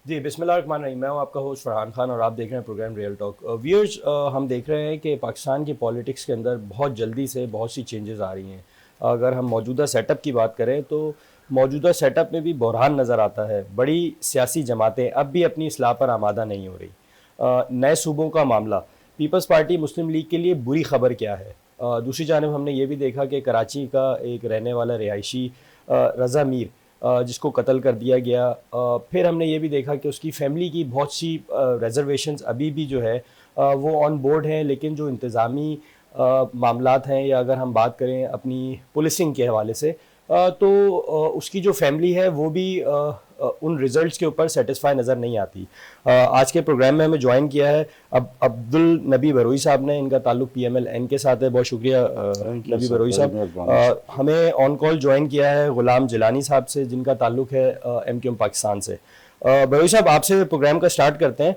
जी, बिस्मिल्लाहिर्रहमानिर्रहीम। मैं हूँ आपका होस्ट फरहान खान और आप देख रहे हैं प्रोग्राम रियल टॉक। व्यूअर्स, हम देख रहे हैं कि पाकिस्तान की पॉलिटिक्स के अंदर बहुत जल्दी से बहुत सी चेंजेस आ रही हैं। अगर हम मौजूदा सेटअप की बात करें तो मौजूदा सेटअप में भी बहरान नज़र आता है। बड़ी सियासी जमातें अब भी अपनी इस्लाह पर आमादा नहीं हो रही। नए सूबों का मामला, पीपल्स पार्टी मुस्लिम लीग के लिए बुरी खबर क्या है? दूसरी जानब हमने ये भी देखा कि कराची का एक रहने वाला रिहायशी रज़ा मीर, जिसको कत्ल कर दिया गया। फिर हमने ये भी देखा कि उसकी फैमिली की बहुत सी रिजर्वेशंस अभी भी जो है वो ऑन बोर्ड हैं, लेकिन जो इंतज़ामी मामलात हैं या अगर हम बात करें अपनी पुलिसिंग के हवाले से, तो उसकी जो फैमिली है वो भी उन रिज़ल्ट्स के ऊपर सेटिस्फाई नज़र नहीं आती। आज के प्रोग्राम में हमें ज्वाइन किया है अब अब्दुल नबी बरोई साहब ने। इनका ताल्लुक PMLN के साथ है। बहुत शुक्रिया thank you Nabi sir, Baroi बड़ी साहब। मेहरबानी सर। हमें ऑन कॉल ज्वाइन किया है गुलाम जिलानी साहब से, जिनका ताल्लुक है MQM पाकिस्तान से। बरोई साहब, आपसे प्रोग्राम का स्टार्ट करते हैं।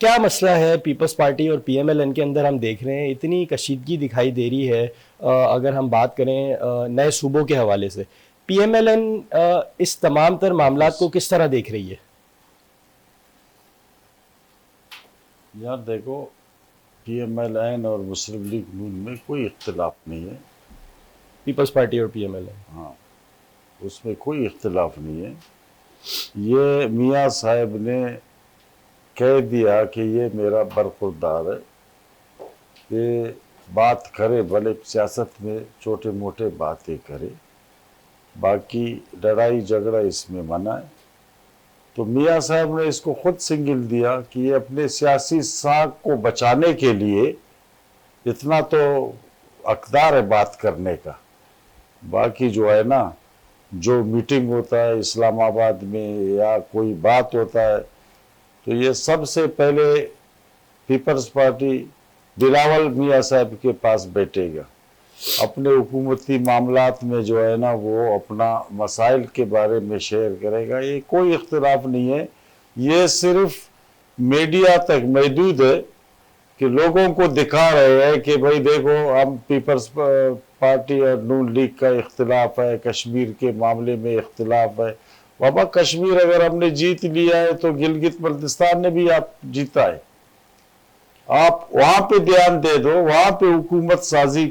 क्या मसला है पीपल्स पार्टी और PMLN के अंदर? हम देख रहे हैं इतनी कशीदगी दिखाई दे रही है। अगर हम बात करें नए सूबों के हवाले से, PMLN इस तमाम तर मामलात को किस तरह देख रही है? यार देखो, PMLN और मुस्लिम लीग नून में कोई इख्तिलाफ नहीं है। पीपल्स पार्टी और PMLN। हाँ, उसमें कोई इख्तिलाफ नहीं है। ये मियाँ साहब ने कह दिया कि ये मेरा बरखुरदार है, ये बात करे, भले सियासत में छोटे मोटे बातें करे, बाकी लड़ाई झगड़ा इसमें मना है। तो मियाँ साहब ने इसको खुद सिंगल दिया कि ये अपने सियासी साख को बचाने के लिए इतना तो हकदार है बात करने का। बाकी जो है ना, जो मीटिंग होता है इस्लामाबाद में या कोई बात होता है, तो ये सबसे पहले पीपल्स पार्टी बिलावल मियाँ साहब के पास बैठेगा। अपने हुकूमती मामलात में जो है ना, वो अपना मसाइल के बारे में शेयर करेगा। ये कोई इख्तिलाफ नहीं है। ये सिर्फ मीडिया तक महदूद है कि लोगों को दिखा रहे हैं कि भाई देखो, हम पीपल्स पार्टी और नून लीग का इख्तिलाफ है, कश्मीर के मामले में इख्तिलाफ है। बाबा, कश्मीर अगर हमने जीत लिया है तो गिलगित बल्तिस्तान ने भी आप जीता है। आप वहां पे ध्यान दे दो, वहां पे हुकूमत साजी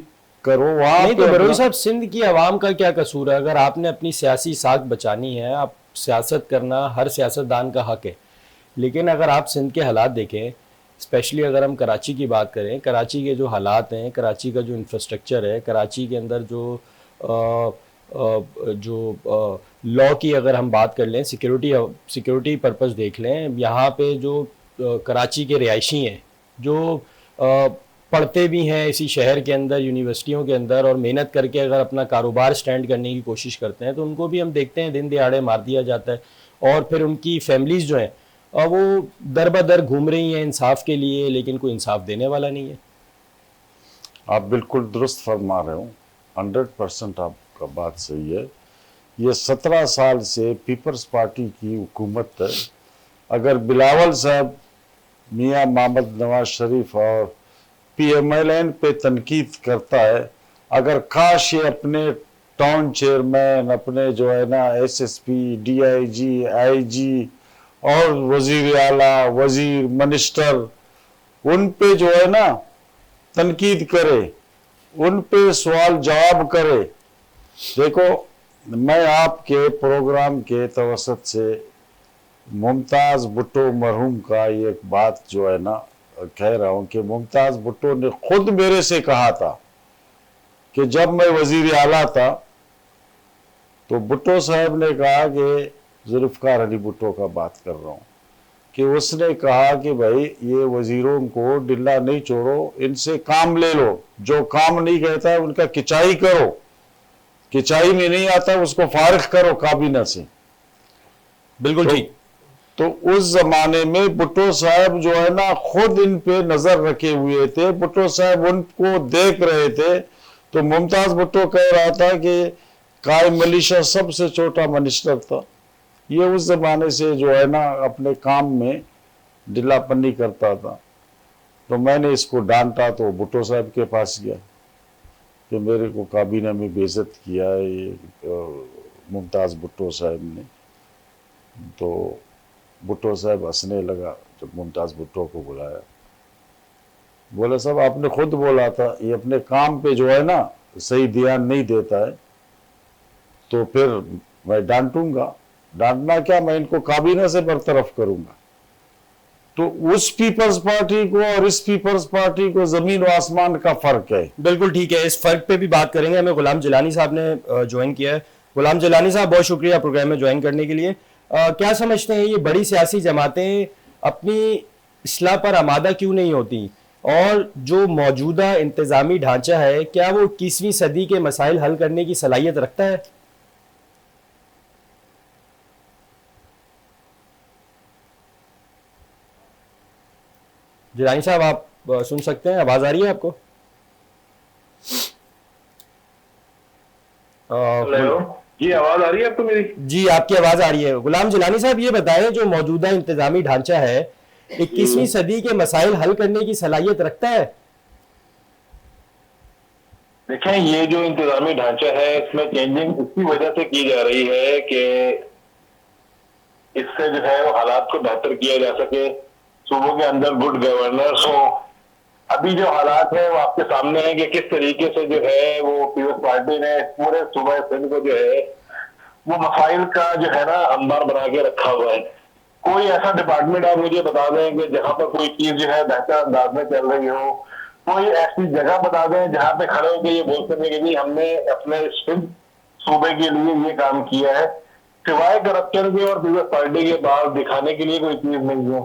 करो, वहां नहीं पे तो बरोई अपना। साहब, सिंध की आवाम का क्या कसूर है? अगर आपने अपनी सियासी साख बचानी है, आप सियासत करना हर सियासतदान का हक है, लेकिन अगर आप सिंध के हालात देखें, स्पेशली अगर हम कराची की बात करें, कराची के जो हालात हैं, कराची का जो इंफ्रास्ट्रक्चर है, कराची के अंदर जो लॉ की अगर हम बात कर लें, सिक्योरिटी पर्पस देख लें, यहाँ पे जो कराची के रिहायशी हैं, जो पढ़ते भी हैं इसी शहर के अंदर यूनिवर्सिटियों के अंदर और मेहनत करके अगर अपना कारोबार स्टैंड करने की कोशिश करते हैं, तो उनको भी हम देखते हैं दिन दिहाड़े मार दिया जाता है। और फिर उनकी फैमिलीज़ जो हैं वो दर बदर घूम रही हैं इंसाफ के लिए, लेकिन कोई इंसाफ देने वाला नहीं है। आप बिल्कुल दुरुस्त फरमा रहे हो, 100% आपका बात सही है। ये 17 साल से पीपल्स पार्टी की हुकूमत है। अगर बिलावल साहब मियाँ मोहम्मद नवाज शरीफ और PMLN पे तनकीद करता है, अगर काश ये अपने टाउन चेयरमैन, अपने जो है ना SSP, DIG, IG और वजीर आला, वजीर, मिनिस्टर, उन पे जो है ना तनकीद करे, उन पे सवाल जवाब करे। देखो, मैं आपके प्रोग्राम के तवसत से मुमताज़ भुट्टो मरहूम का एक बात जो है ना कह रहा हूं कि मुमताज़ भुट्टो ने खुद मेरे से कहा था कि जब मैं वजीर आला था तो भुट्टो साहब ने कहा कि जुल्फ़िकार अली भुट्टो का बात कर रहा हूं, कि उसने कहा कि भाई ये वजीरों को डिल्ला नहीं छोड़ो, इनसे काम ले लो, जो काम नहीं कहता है उनका किचाई करो, किचाई में नहीं आता उसको फारिग करो काबीना से। बिल्कुल तो ठीक। तो उस जमाने में भुट्टो साहब जो है ना खुद इन पे नजर रखे हुए थे, भुट्टो साहब उनको देख रहे थे। तो मुमताज भुट्टो कह रहा था कि कायम मलिशा सबसे छोटा मिनिस्टर था, ये उस जमाने से जो है ना अपने काम में ढिलापनी करता था। तो मैंने इसको डांटा तो भुट्टो साहब के पास गया कि मेरे को काबीना में बेइज्जत किया है ये मुमताज भुट्टो साहब ने। तो भुट्टो साहब हंसने लगा जब मुमताज़ भुट्टो को बुलाया। बोले साहब आपने खुद बोला था ये अपने काम पे जो है ना सही ध्यान नहीं देता है, तो फिर मैं डांटूंगा। डांटना क्या, मैं इनको काबीना से बरतरफ करूंगा। तो उस पीपल्स पार्टी को और इस पीपल्स पार्टी को जमीन और आसमान का फर्क है। बिल्कुल ठीक है, इस फर्क पे भी बात करेंगे। हमें गुलाम जिलानी साहब ने ज्वाइन किया है। गुलाम जिलानी साहब, बहुत शुक्रिया प्रोग्राम में ज्वाइन करने के लिए। क्या समझते हैं ये बड़ी सियासी जमातें अपनी इस्लाह पर आमादा क्यों नहीं होती, और जो मौजूदा इंतजामी ढांचा है क्या वो 21वीं सदी के मसाइल हल करने की सलाहियत रखता है? जिलानी साहब, आप सुन सकते हैं? आवाज आ रही है आपको? हेलो जी, आवाज आ रही है आपको मेरी? जी, आपकी आवाज आ रही है। गुलाम जिलानी साहब, ये बताएं, जो मौजूदा इंतजामी ढांचा है 21वीं सदी के मसाइल हल करने की सलाहियत रखता है? देखें, ये जो इंतजामी ढांचा है इसमें चेंजिंग इसी वजह से की जा रही है कि इससे जो है वो हालात को बेहतर किया जा सके, सूबों के अंदर गुड गवर्नेंस हो। अभी जो हालात है वो आपके सामने है कि किस तरीके से जो है वो पीपल्स पार्टी ने पूरे सूबा सिंध को जो है वो मसाइल का जो है ना अंबार बना के रखा हुआ है। कोई ऐसा डिपार्टमेंट आप मुझे बता दें कि जहां पर कोई चीज जो है बेहतर अंदाज में चल रही हो, कोई ऐसी जगह बता दें जहां पे खड़े होकर ये बोल सकें कि जी हमने अपने सिंध सूबे के लिए ये काम किया है, सिवाय करप्शन के और पीपल्स पार्टी के बाद दिखाने के लिए कोई चीज नहीं है।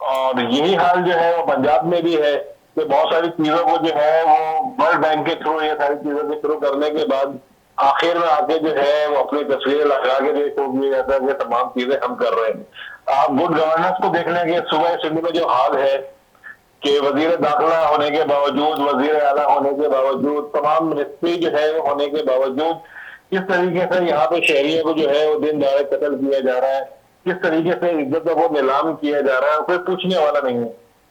और यही हाल जो है वो पंजाब में भी है कि बहुत सारी चीजों को जो है वो वर्ल्ड बैंक के थ्रू, ये सारी चीजों के थ्रू करने के बाद आखिर में आके जो है वो अपनी तस्वीरें लगा के देखो दिया जाता है कि तमाम चीजें हम कर रहे हैं। आप गुड गवर्नेंस को देख लेंगे, सुबह सिंध में जो हाल है कि वजीर दाखिला होने के बावजूद, वजीर आला होने के बावजूद, तमाम मिनिस्ट्री जो है होने के बावजूद किस तरीके से यहाँ पे शहरियों को जो है वो दिन दहाड़े कत्ल किया जा रहा है, किस तरीके से इज्जत को नीलाम किया जा रहा है, कोई पूछने वाला नहीं है।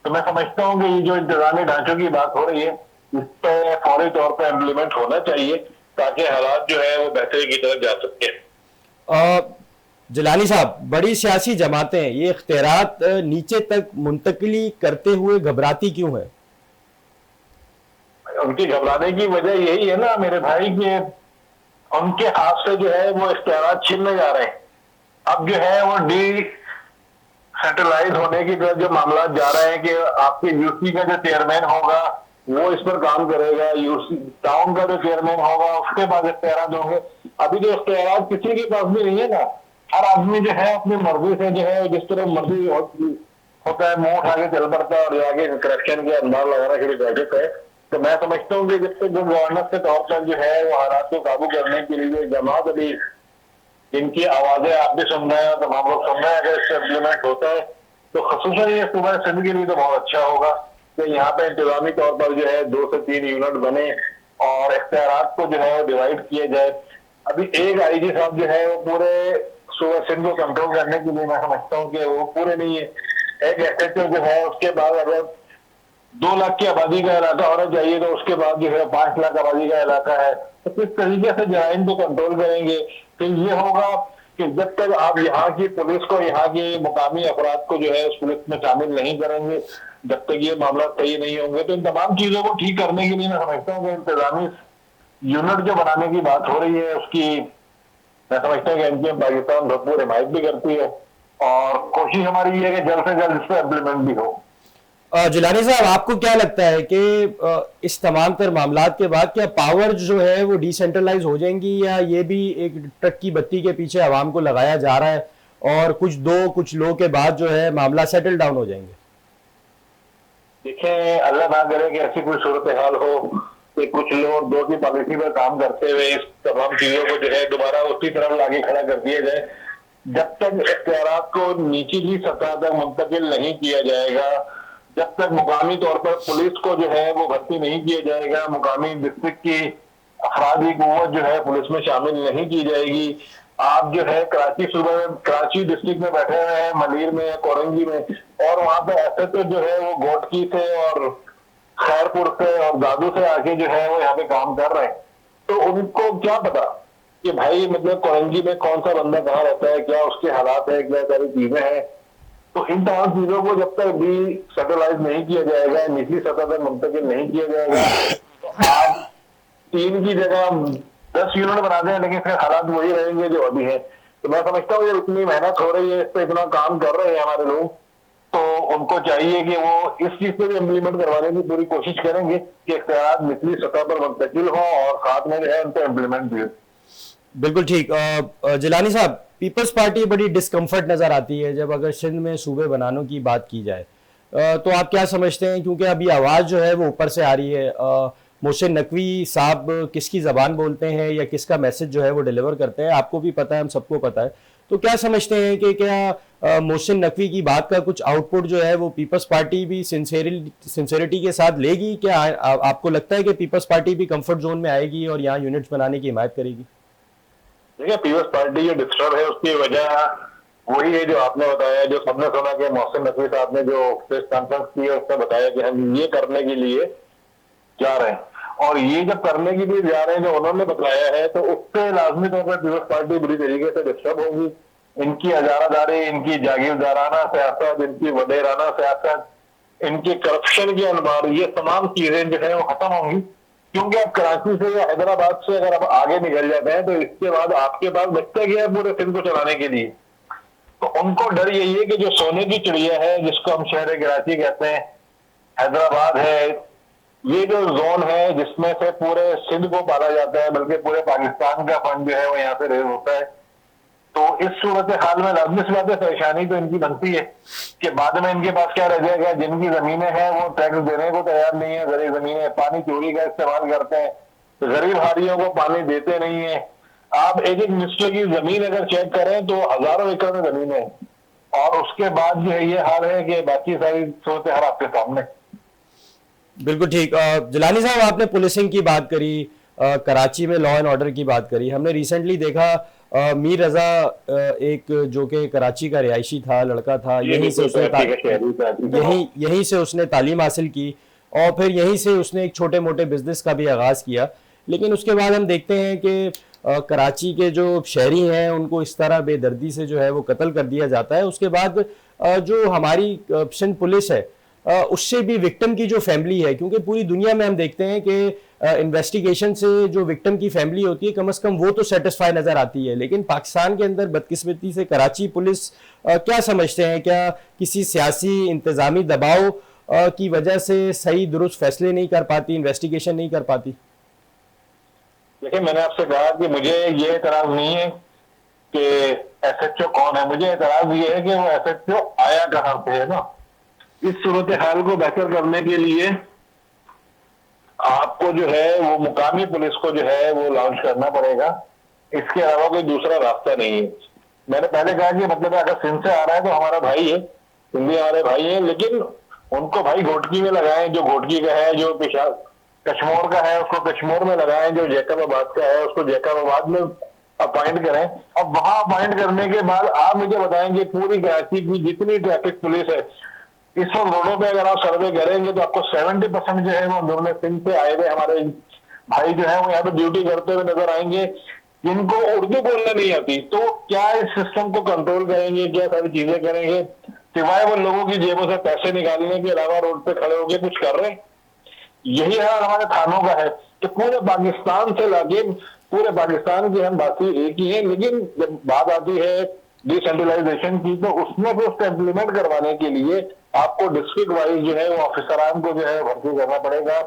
तो मैं समझता हूँ कि ये जो इंतजामी ढांचों की बात हो रही है इस पे फौरी तौर पर इम्प्लीमेंट होना चाहिए ताकि हालात जो है वो बेहतरी की तरफ जा सके। जिलानी साहब, बड़ी सियासी जमातें ये इख्तियारात नीचे तक मुंतकिली करते हुए घबराती क्यों है? उनकी घबराने की वजह यही है ना मेरे भाई कि उनके हाथ से जो है वो इख्तियारात छीनने जा रहे हैं। अब जो है वो सेंट्रलाइज होने की तरफ जो मामला जा रहे हैं कि आपके यूसी का जो चेयरमैन होगा वो इस पर काम करेगा, यूसी टाउन का जो चेयरमैन होगा उसके बाद इख्तियारात होंगे। अभी जो इख्तियारात किसी के पास भी नहीं है ना, हर आदमी जो है अपनी मर्जी से जो है जिस तरह मर्जी होता है मुंह उठा के चल पड़ता है और जाके करप्शन के अंदाज लगाना के लिए बैठक है। तो मैं समझता हूँ कि जब तक जो गवर्नेंस के तौर पर जो है वो हालात को काबू करने के लिए जमात अभी इनकी आवाजें आप भी सुन रहे हैं, तमाम लोग सुन रहे हैं, अगर इससे इम्प्लीमेंट होता है तो खसूसन ये सुबह सिंध के लिए तो बहुत अच्छा होगा कि यहाँ पे इंतजामी तौर पर जो है 2 से 3 यूनिट बने और इख्तियारात को जो है डिवाइड किया जाए। अभी एक आईजी साहब जो है वो पूरे सुबह सिंध को कंट्रोल करने के लिए मैं समझता हूँ कि वो पूरे नहीं है। एक एसएचओ जो है उसके बाद अगर 2 लाख की आबादी का इलाका होना चाहिए तो उसके बाद जो है 5 लाख आबादी का इलाका है, तो किस तरीके से जराइम को कंट्रोल करेंगे? तो ये होगा कि जब तक आप यहाँ की पुलिस को, यहाँ के मुकामी अफराद को जो है उस पुलिस में शामिल नहीं करेंगे, जब तक ये मामला सही नहीं होंगे, तो इन तमाम चीजों को ठीक करने के लिए मैं समझता हूँ कि इंतजामी यूनिट जो बनाने की बात हो रही है उसकी मैं समझता हूँ कि एमजीएम पाकिस्तान भरपूर हिमायत भी करती है और कोशिश हमारी ये है कि जल्द से जल्द इस पर इम्प्लीमेंट भी हो। जिलानी साहब, आपको क्या लगता है कि इस तमाम तर मामलात के बाद क्या पावर जो है वो डिसेंट्रलाइज हो जाएंगी, या ये भी एक ट्रक की बत्ती के पीछे आवाम को लगाया जा रहा है और कुछ लोग के बाद जो है मामला सेटल डाउन हो जाएंगे? देखें, अल्लाह ना करे कि ऐसी कोई सूरत हाल हो कि कुछ लोग 2 की पॉलिसी पर काम करते हुए इस तमाम चीजों को जो है दोबारा उसी तरफ लाके खड़ा कर दिया जाए। जब तक इख्तियारात को निचली सतह तक मुंतकिल नहीं किया जाएगा, जब तक मुकामी तौर पर पुलिस को जो है वो भर्ती नहीं किया जाएगा, मुकामी डिस्ट्रिक्ट की अफराधी कुव्वत जो है पुलिस में शामिल नहीं की जाएगी। आप जो है कराची सूबे में, कराची डिस्ट्रिक्ट में बैठे हुए हैं, मलीर में, कोरंगी में, और वहां पे ऐसे तो जो है वो घोटकी से और खैरपुर से और दादू से आके जो है वो यहाँ पे काम कर रहे हैं, तो उनको क्या पता कि भाई मतलब कोरंगी में कौन सा बंदा कहाँ रहता है, क्या उसके हालात है, क्या सारी चीजें हैं। तो इन तमाम चीजों को जब तक भी सेटलाइज नहीं किया जाएगा, निचली सतह तक मुंतकिल नहीं किया जाएगा, तो आप 3 की जगह 10 यूनिट बना दें, लेकिन फिर हालात वही रहेंगे जो अभी है। तो मैं समझता हूँ जब इतनी मेहनत हो रही है, इस पर इतना काम कर रहे हैं हमारे लोग, तो उनको चाहिए कि वो इस चीज को भी इम्प्लीमेंट करवाने की पूरी कोशिश करेंगे कि इख्तियारात निचली सतह पर मुंतकिल हो और साथ में जो है उनको इम्प्लीमेंट भी हो। बिल्कुल ठीक। जिलानी साहब, पीपल्स पार्टी बड़ी डिस्कम्फर्ट नज़र आती है जब अगर सिंध में सूबे बनाने की बात की जाए। तो आप क्या समझते हैं, क्योंकि अभी आवाज़ जो है वो ऊपर से आ रही है, मोहसिन नकवी साहब किसकी ज़बान बोलते हैं या किसका मैसेज जो है वो डिलीवर करते हैं, आपको भी पता है, हम सबको पता है। तो क्या समझते हैं कि क्या मोहसिन नकवी की बात का कुछ आउटपुट जो है वो पीपल्स पार्टी भी सिंसेरिटी के साथ लेगी? क्या आपको लगता है कि पीपल्स पार्टी भी कंफर्ट जोन में आएगी और यहाँ यूनिट्स बनाने की हिमायत करेगी? देखिए, पीपल्स पार्टी जो डिस्टर्ब है उसकी वजह वही है जो आपने बताया, जो सबने सुना कि मोहसिन नकवी साहब ने जो प्रेस कॉन्फ्रेंस की है उसमें बताया कि हम ये करने के लिए जा रहे हैं। और ये जब करने के लिए जा रहे हैं जो उन्होंने बताया है, तो उससे लाजमी तौर पर पीपल्स पार्टी बुरी तरीके से डिस्टर्ब होगी। इनकी हजारादारी, इनकी जागीरदाराना सियासत, इनकी वडेराना सियासत, इनकी करप्शन के अनबार, ये तमाम चीजें जो है वो खत्म होंगी। क्योंकि अब कराची से या हैदराबाद से अगर आप आगे निकल जाते हैं तो इसके बाद आपके पास बचता गया है पूरे सिंध को चलाने के लिए। तो उनको डर यही है कि जो सोने की चिड़िया है, जिसको हम शहर कराची कहते हैं, हैदराबाद है, ये जो जोन है जिसमें से पूरे सिंध को पाला जाता है, बल्कि पूरे पाकिस्तान का फंड जो है वो यहाँ से रेज होता है। तो इस सूरत हाल में लाजमी सी बात है, परेशानी तो इनकी बनती है कि बाद में इनके पास क्या रह जाएगा। जिनकी जमीनें हैं वो टैक्स देने को तैयार नहीं है, गरीब जमीनें पानी चोरी का इस्तेमाल करते हैं, गरीब हारियों को पानी देते नहीं है। आप एक एक मिनिस्टर की जमीन अगर चेक करें तो हजारों एकड़ में जमीन है, और उसके बाद जो है ये हाल है कि बाकी सारी सूरत हाल आपके सामने। बिल्कुल ठीक। जिलानी साहब, आपने पुलिसिंग की बात करी, कराची में लॉ एंड ऑर्डर की बात करी। हमने रिसेंटली देखा मीर रजा, एक जो कि कराची का रिहायशी था, लड़का था, यहीं से उसने तालीम हासिल की और फिर यहीं से उसने एक छोटे मोटे बिजनेस का भी आगाज़ किया। लेकिन उसके बाद हम देखते हैं कि कराची के जो शहरी हैं उनको इस तरह बेदर्दी से जो है वो कत्ल कर दिया जाता है। उसके बाद जो हमारी सिंध पुलिस है, उससे भी विक्टिम की जो फैमिली है, क्योंकि पूरी दुनिया में हम देखते हैं कि इन्वेस्टिगेशन से जो विक्टिम की फैमिली होती है कम से कम वो तो सेटिस्फाई नजर आती है, लेकिन पाकिस्तान के अंदर बदकिस्मती से कराची पुलिस क्या समझते हैं, क्या किसी सियासी इंतजामी दबाव की वजह से सही दुरुस्त फैसले नहीं कर पाती, इन्वेस्टिगेशन नहीं कर पाती? देखिए, मैंने आपसे कहा कि मुझे ये एतराज नहीं है कि एसएचओ कौन है, मुझे एतराज ये है कि वो एसएचओ आया कहाँ से है ना। इस सूरत हाल को बेहतर करने के लिए आपको जो है वो मुकामी पुलिस को जो है वो लॉन्च करना पड़ेगा। इसके अलावा कोई दूसरा रास्ता नहीं है। मैंने पहले कहा कि मतलब अगर सिंध से आ रहा है तो हमारा भाई है, सिंधी हमारे भाई है, लेकिन उनको भाई घोटकी में लगाएं जो घोटकी का है, जो कश्मीर का है उसको कश्मीर में लगाएं, जो जैकबाबाद का है उसको जैकबाबाद में अपॉइंट करें। अब वहां अपॉइंट करने के बाद आप मुझे बताएंगे पूरी कराची की जितनी ट्रैफिक पुलिस है, इस वक्त रोडों पे अगर आप सर्वे करेंगे तो आपको 70% जो है वो अंदरूनी सिंध से आए हुए हमारे भाई जो है वो यहाँ पे ड्यूटी करते हुए नजर आएंगे, जिनको उर्दू बोलने नहीं आती। तो क्या इस सिस्टम को कंट्रोल करेंगे, क्या सारी चीजें करेंगे, सिवाय वो लोगों की जेबों से पैसे निकालने के अलावा रोड पे खड़े होकर कुछ कर रहे हैं? यही हाल हमारे थानों का है कि पूरे पाकिस्तान से लाके पूरे पाकिस्तान के हम बाकी एक ही है, लेकिन जब बात आती है डिसेंट्रलाइजेशन की तो उसमें भी उसको इम्प्लीमेंट करवाने के लिए आपको डिस्ट्रिक्ट वाइज जो है वो ऑफिसरान को जो है भर्ती करना पड़ेगा,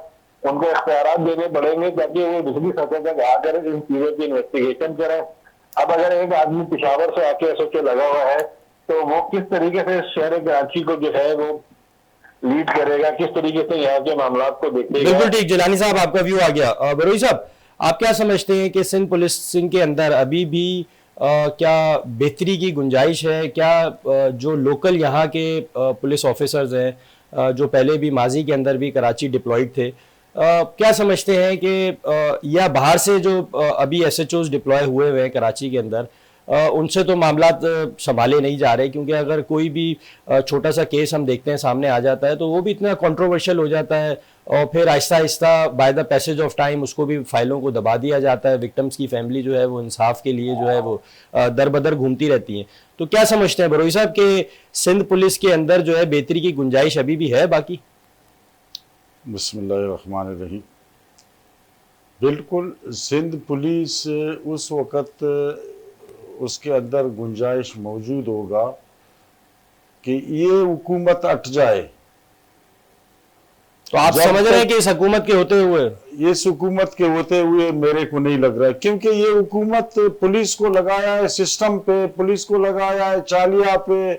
उनको इख्तियारात देने पड़ेंगे ताकि वो दूसरी सतह तक आकर इन चीजों की इन्वेस्टिगेशन करें। अब अगर एक आदमी पिशावर से आके एसएचओ लगा हुआ है तो वो किस तरीके से शहर कराची को जो है वो लीड करेगा, किस तरीके से यहाँ के मामला को देखेगा। बिल्कुल ठीक। जिलानी साहब, आपका व्यू आ गया। बरोई साहब, आप क्या समझते हैं कि सिंध पुलिस सिंह के अंदर अभी भी क्या बेहतरी की गुंजाइश है? क्या जो लोकल यहाँ के पुलिस ऑफिसर्स हैं जो पहले भी माजी के अंदर भी कराची डिप्लॉयड थे, क्या समझते हैं कि या बाहर से जो अभी एसएचओज डिप्लॉय हुए हैं कराची के अंदर, उनसे तो मामला संभाले नहीं जा रहे, क्योंकि अगर कोई भी छोटा सा केस हम देखते हैं सामने आ जाता है तो वो भी इतना कंट्रोवर्शियल हो जाता है और फिर Aahista Aahista by the passage of time उसको भी फाइलों को दबा दिया जाता है। विक्टिम्स की फैमिली जो है वो इंसाफ के लिए जो है वो दर बदर घूमती रहती है। तो क्या समझते हैं बरोई साहब कि सिंध पुलिस के अंदर जो है बेहतरी की गुंजाइश अभी भी है बाकी? बिस्मिल्लाहिर्रहमानिर्रहीम। बिल्कुल, सिंध पुलिस उस वक़्त उसके अंदर गुंजाइश मौजूद होगा कि ये हुकूमत हट जाए। तो आप समझ रहे हैं कि इस हुकूमत के होते हुए? इस हुकूमत के होते हुए मेरे को नहीं लग रहा है, क्योंकि ये हुकूमत पुलिस को लगाया है सिस्टम पे, पुलिस को लगाया है चालिया पे।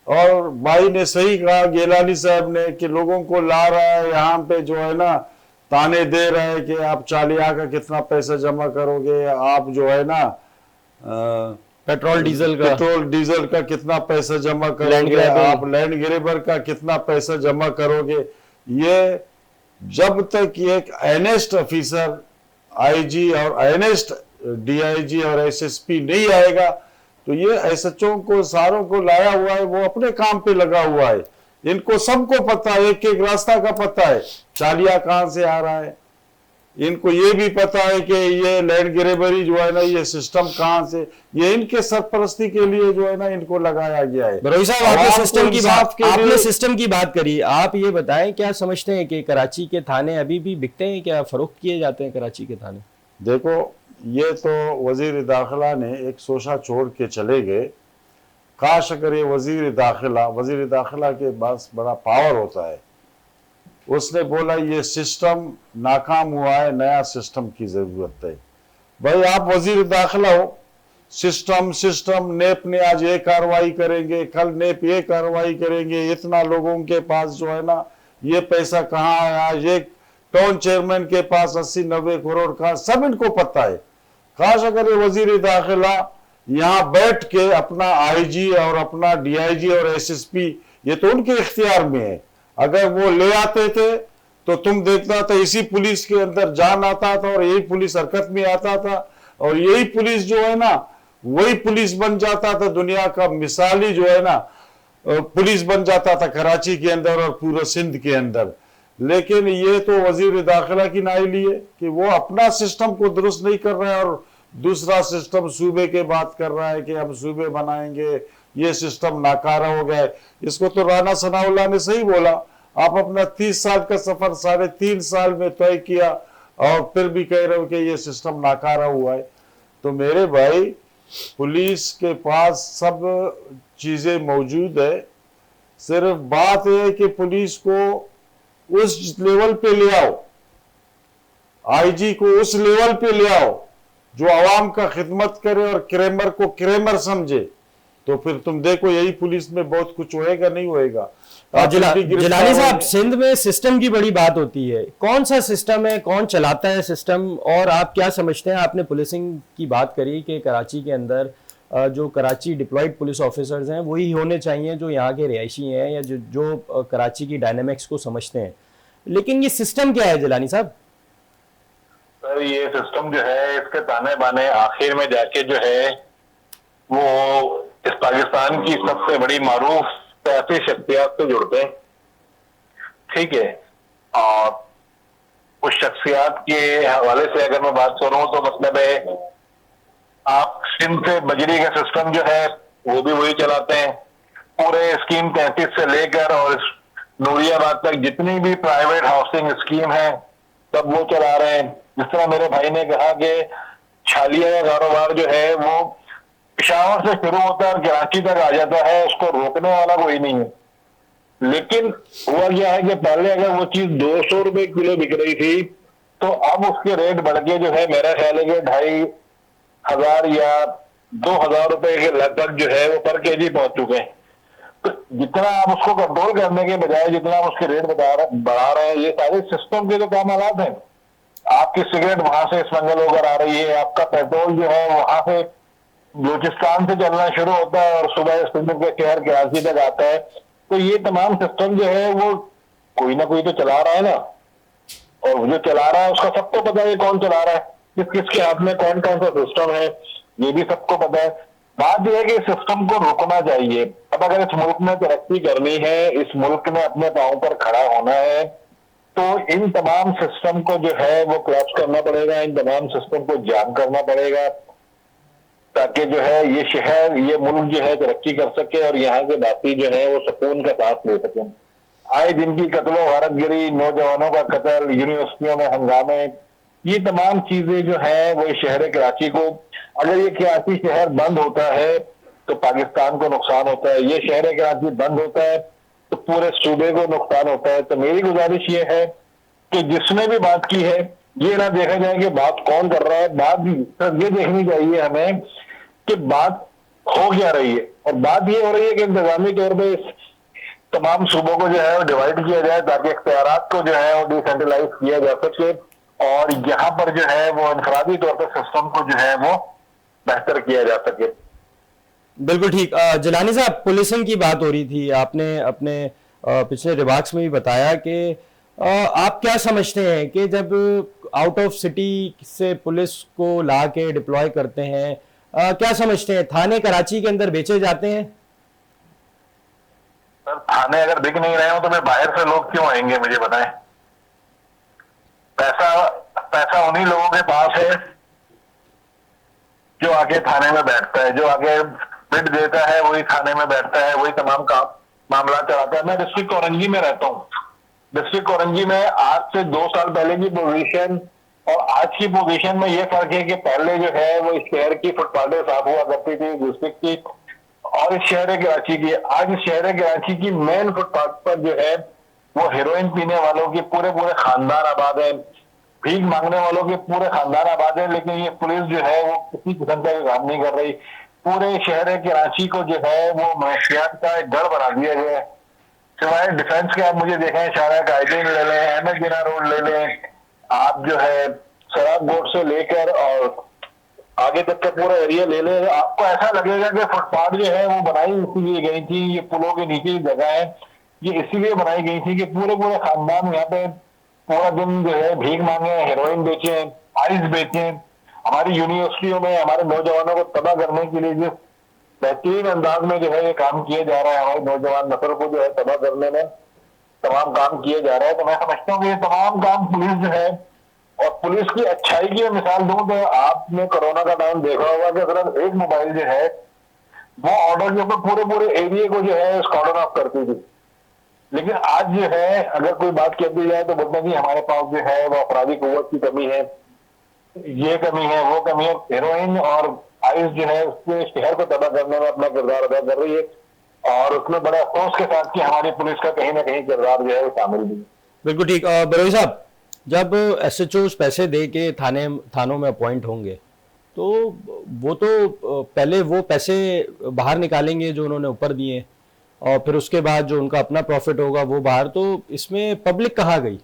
और भाई ने सही कहा, गिलानी साहब ने, कि लोगों को ला रहा है यहाँ पे जो है ना, ताने दे रहा है कि आप चालिया का कितना पैसा जमा करोगे, आप जो है ना पेट्रोल डीजल का कितना पैसा जमा करोगे, आप लैंड ग्रेबर का कितना पैसा जमा करोगे। ये जब तक एक एनेस्ट ऑफिसर आईजी और एनेस्ट डीआईजी और एसएसपी नहीं आएगा, तो ये एसएचओ को सारों को लाया हुआ है, वो अपने काम पे लगा हुआ है। इनको सबको पता है, एक एक रास्ता का पता है, चालिया कहां से आ रहा है। इनको ये भी पता है कि ये लैंड ग्रेबरी जो है ना, ये सिस्टम कहां से, ये इनके सरपरस्ती के लिए जो है ना इनको लगाया गया है। बरोई साहब, आपने सिस्टम की बात करी, आप ये बताएं क्या समझते हैं कि कराची के थाने अभी भी बिकते हैं, क्या फरोख्त किए जाते हैं कराची के थाने? देखो, ये तो वजीर दाखिला ने एक सोशा छोड़ के चले गए। काश अगर ये वजीर दाखिला के पास बड़ा पावर होता है, उसने बोला ये सिस्टम नाकाम हुआ है, नया सिस्टम की जरूरत है। भाई आप वजीर दाखिला हो, सिस्टम नेप ने आज ये कार्रवाई करेंगे, कल नेप ये कार्रवाई करेंगे, इतना लोगों के पास जो है ना ये पैसा कहाँ है, आज एक टाउन चेयरमैन के पास 80-90 करोड़ का, सब इनको पता है। काश अगर ये वजीर दाखिला यहाँ बैठ के अपना आईजी और अपना डीआईजी और एसएसपी, ये तो उनके इख्तियार में है, अगर वो ले आते थे तो तुम देखता था इसी पुलिस के अंदर जान आता था और यही पुलिस हरकत में आता था, और यही पुलिस जो है ना वही पुलिस बन जाता था, दुनिया का मिसाली जो है ना पुलिस बन जाता था कराची के अंदर और पूरे सिंध के अंदर। लेकिन ये तो वजीर दाखिला की नाइली है कि वो अपना सिस्टम को दुरुस्त नहीं कर रहा है और दूसरा सिस्टम सूबे के बात कर रहा है कि हम सूबे बनाएंगे, ये सिस्टम नाकारा हो गया है। इसको तो राना सनाउल्लाह ने सही बोला, आप अपना 30 साल का सफर 3.5 साल में तय किया और फिर भी कह रहे हो कि ये सिस्टम नाकारा हुआ है। तो मेरे भाई, पुलिस के पास सब चीजें मौजूद है, सिर्फ बात यह है कि पुलिस को उस लेवल पे ले आओ, आईजी को उस लेवल पे ले आओ जो आवाम का खिदमत करे और क्रेमर को क्रेमर समझे, तो फिर तुम देखो यही पुलिस में बहुत कुछ होएगा, नहीं होएगा। जिलानी साहब, सिंध में सिस्टम की बड़ी बात होती है, कौन सा सिस्टम है, कौन चलाता है सिस्टम, और आप क्या समझते हैं? आपने पुलिसिंग की बात करी कि कराची के अंदर जो कराची डिप्लॉयड पुलिस ऑफिसर्स हैं वही होने चाहिए जो यहाँ के रिहायशी हैं या जो कराची की डायनामिक्स को समझते हैं, लेकिन ये सिस्टम क्या है जिलानी साहब? सर, ये सिस्टम जो है, इसके ताने बाने आखिर में जाके जो है वो इस पाकिस्तान की सबसे बड़ी मारूफ ऐसी शख्सियात से जुड़ते हैं, ठीक है। और उस शख्सियात के हवाले से अगर मैं बात करूं तो मतलब है, आप सिंध से बजरी का सिस्टम जो है वो भी वही चलाते हैं। पूरे स्कीम 33 से लेकर और नूरियाबाद तक जितनी भी प्राइवेट हाउसिंग स्कीम है सब वो चला रहे हैं। जिस तरह मेरे भाई ने कहा कि छालिया का कारोबार जो है वो पेशावर से शुरू होता है और कराची तक आ जाता है, उसको रोकने वाला कोई नहीं है। लेकिन हुआ क्या है कि पहले अगर वो चीज 200 रुपए किलो बिक रही थी, तो अब उसके रेट बढ़ के जो है मेरा ख्याल है कि 2,500 या 2,000 रुपए के लगभग जो है वो पर केजी पहुंच चुके हैं। तो जितना आप उसको कंट्रोल करने के बजाय जितना आप उसके रेट बढ़ा रहे हैं, ये सारे सिस्टम के जो काम हालात हैं। आपकी सिगरेट वहां से स्मगल होकर आ रही है, आपका पेट्रोल जो है वहां से बलूचिस्तान से चलना शुरू होता है और सुबह सिंध के शहर कराची तक आता है। तो ये तमाम सिस्टम जो है वो कोई ना कोई तो चला रहा है ना, और जो चला रहा है उसका सबको पता है कौन चला रहा है, किस किसके हाथ में कौन कौन सा सिस्टम है, ये भी सबको पता है। बात यह है कि सिस्टम को रोकना चाहिए। अब अगर इस मुल्क में तरक्की करनी है, इस मुल्क में अपने पांव पर खड़ा होना है, तो इन तमाम सिस्टम को जो है वो क्रॉस करना पड़ेगा, इन तमाम सिस्टम को जाम करना पड़ेगा, ताकि जो है ये शहर, ये मुल्क जो है तरक्की कर सके और यहाँ के बाकी जो है वो सुकून का सांस ले सकें। आए दिन की कत्लो गारतगिरी, नौजवानों का कत्ल, यूनिवर्सिटियों में हंगामे, ये तमाम चीजें जो है वो शहर कराची को, अगर ये कराची शहर बंद होता है तो पाकिस्तान को नुकसान होता है, ये शहर कराची बंद होता है तो पूरे सूबे को नुकसान होता है। तो मेरी गुजारिश ये है कि जिसने भी बात की है, ये ना देखा जाए कि बात कौन कर रहा है, बात ये देखनी चाहिए हमें कि बात हो क्या रही है। और बात ये हो रही है कि इंतजामी तौर पर इस तमाम सूबों को जो है वो डिवाइड किया जाए, ताकि इख्तियारात को जो है वो डिसेंट्रलाइज किया जा सके और यहाँ पर जो है वो इनफरादी तौर पर सिस्टम को जो है वो बेहतर किया जा सके। बिल्कुल ठीक। जिलानी साहब, पुलिसिंग की बात हो रही थी, आपने अपने पिछले रिमार्क्स में भी बताया कि आप क्या समझते हैं कि जब आउट ऑफ सिटी से पुलिस को ला के डिप्लॉय करते हैं, क्या समझते हैं थाने कराची के अंदर बेचे जाते हैं? सर, थाने अगर बिक नहीं रहे हो तो फिर बाहर से लोग क्यों आएंगे, मुझे बताएं। पैसा पैसा उन्हीं लोगों के पास है जो आके थाने में बैठता है, जो आके बिड देता है वही थाने में बैठता है, वही तमाम काम मामला चलाता है। मैं डिस्ट्रिक्ट औरंगी में रहता हूँ। डिस्ट्रिक्ट औरंगी में आज से 2 साल पहले की पोजीशन और आज की पोजीशन में ये फर्क है कि पहले जो है वो इस शहर की फुटपाथें साफ हुआ करती थी डिस्ट्रिक्ट की, और इस शहर कराची की, आज इस शहर कराची की मेन फुटपाथ पर जो है वो हेरोइन पीने वालों की पूरे खानदान आबाद है, भीख मांगने वालों के पूरे खानदान आबाद है। लेकिन ये पुलिस जो है वो किसी किस्म का काम नहीं कर रही। पूरे शहर कराची को जो है वो मैशियात का एक गढ़ बना दिया गया है। सिवाय डिफेंस के आप मुझे देखें, शारा कायदीन ले लें, अहमद जिना रोड ले लें, आप जो है सराब बोर्ड से लेकर और आगे तक का पूरा एरिया ले लें, आपको ऐसा लगेगा कि फुटपाथ जो है वो बनाई इसीलिए गई थी, ये पुलों के नीचे की जगह है, ये इसीलिए बनाई गई थी कि पूरे खानदान यहाँ पे पूरा दिन जो है भीख मांगे, हेरोइन बेचे, आइस बेचे। हमारी यूनिवर्सिटियों में हमारे नौजवानों को तबाह करने के लिए जिस बेहतरीन अंदाज में जो है ये काम किया जा रहा है, हमारे नौजवान नस्ल को जो है तबाह करने में तमाम काम किए जा रहे हैं। तो मैं समझता हूँ कि ये तमाम काम पुलिस जो है, और पुलिस की अच्छाई की मिसाल दूं तो आपने कोरोना का टाइम देखा होगा कि सिर्फ एक मोबाइल जो है वो ऑर्डर के ऊपर पूरे एरिया को जो है कॉर्डन ऑफ करती थी। लेकिन आज जो है अगर कोई बात कर दी जाए तो बोलते हैं कि हमारे पास जो है वो अपराधी कुव्वत की कमी है, ये कमी है, वो कमी है। हेरोइन और आइस जो है उसके शहर को तबाह करने में अपना किरदार अदा कर रही है, और उसमें बड़े अफसोस के साथ कि हमारी पुलिस का कहीं ना कहीं किरदार जो है वो शामिल भी है। बिल्कुल ठीक। बरोई साहब, जब SHOs पैसे दे के थानों में अपॉइंट होंगे तो वो तो पहले वो पैसे बाहर निकालेंगे जो उन्होंने ऊपर दिए, और फिर उसके बाद जो उनका अपना प्रॉफिट होगा वो बाहर। तो इसमें पब्लिक कहाँ गई?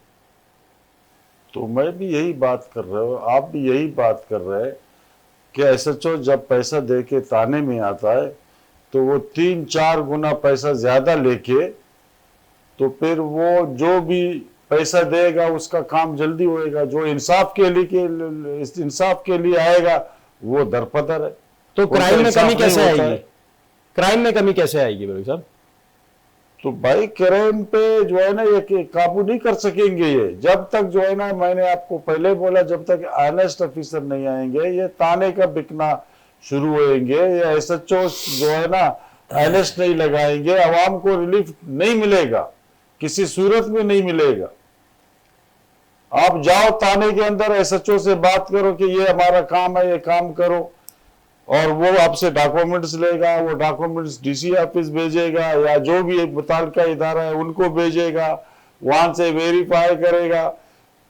तो मैं भी यही बात कर रहा हूँ, आप भी यही बात कर रहे हैं कि SHO जब पैसा दे के थाने में आता है तो वो 3-4 गुना पैसा ज्यादा लेके, तो फिर वो जो भी पैसा देगा उसका काम जल्दी होएगा, जो इंसाफ के लिए आएगा वो दरपदर है। तो क्राइम में कमी कैसे आएगी? क्राइम में कमी कैसे आएगी बरोई साहब? तो भाई क्राइम पे जो है ना ये काबू नहीं कर सकेंगे ये, जब तक जो है ना, मैंने आपको पहले बोला, जब तक ऑनेस्ट ऑफिसर नहीं आएंगे, ये ताने का बिकना शुरू होएंगे, ये SHO जो है ना ऑनेस्ट नहीं लगाएंगे, आवाम को रिलीफ नहीं मिलेगा, किसी सूरत में नहीं मिलेगा। आप जाओ थाने के अंदर, SHO से बात करो कि ये हमारा काम है, ये काम करो, और वो आपसे डॉक्यूमेंट्स लेगा, वो डॉक्यूमेंट्स DC ऑफिस भेजेगा या जो भी एक मुताल्लिका इदारा है उनको भेजेगा, वहां से वेरीफाई करेगा,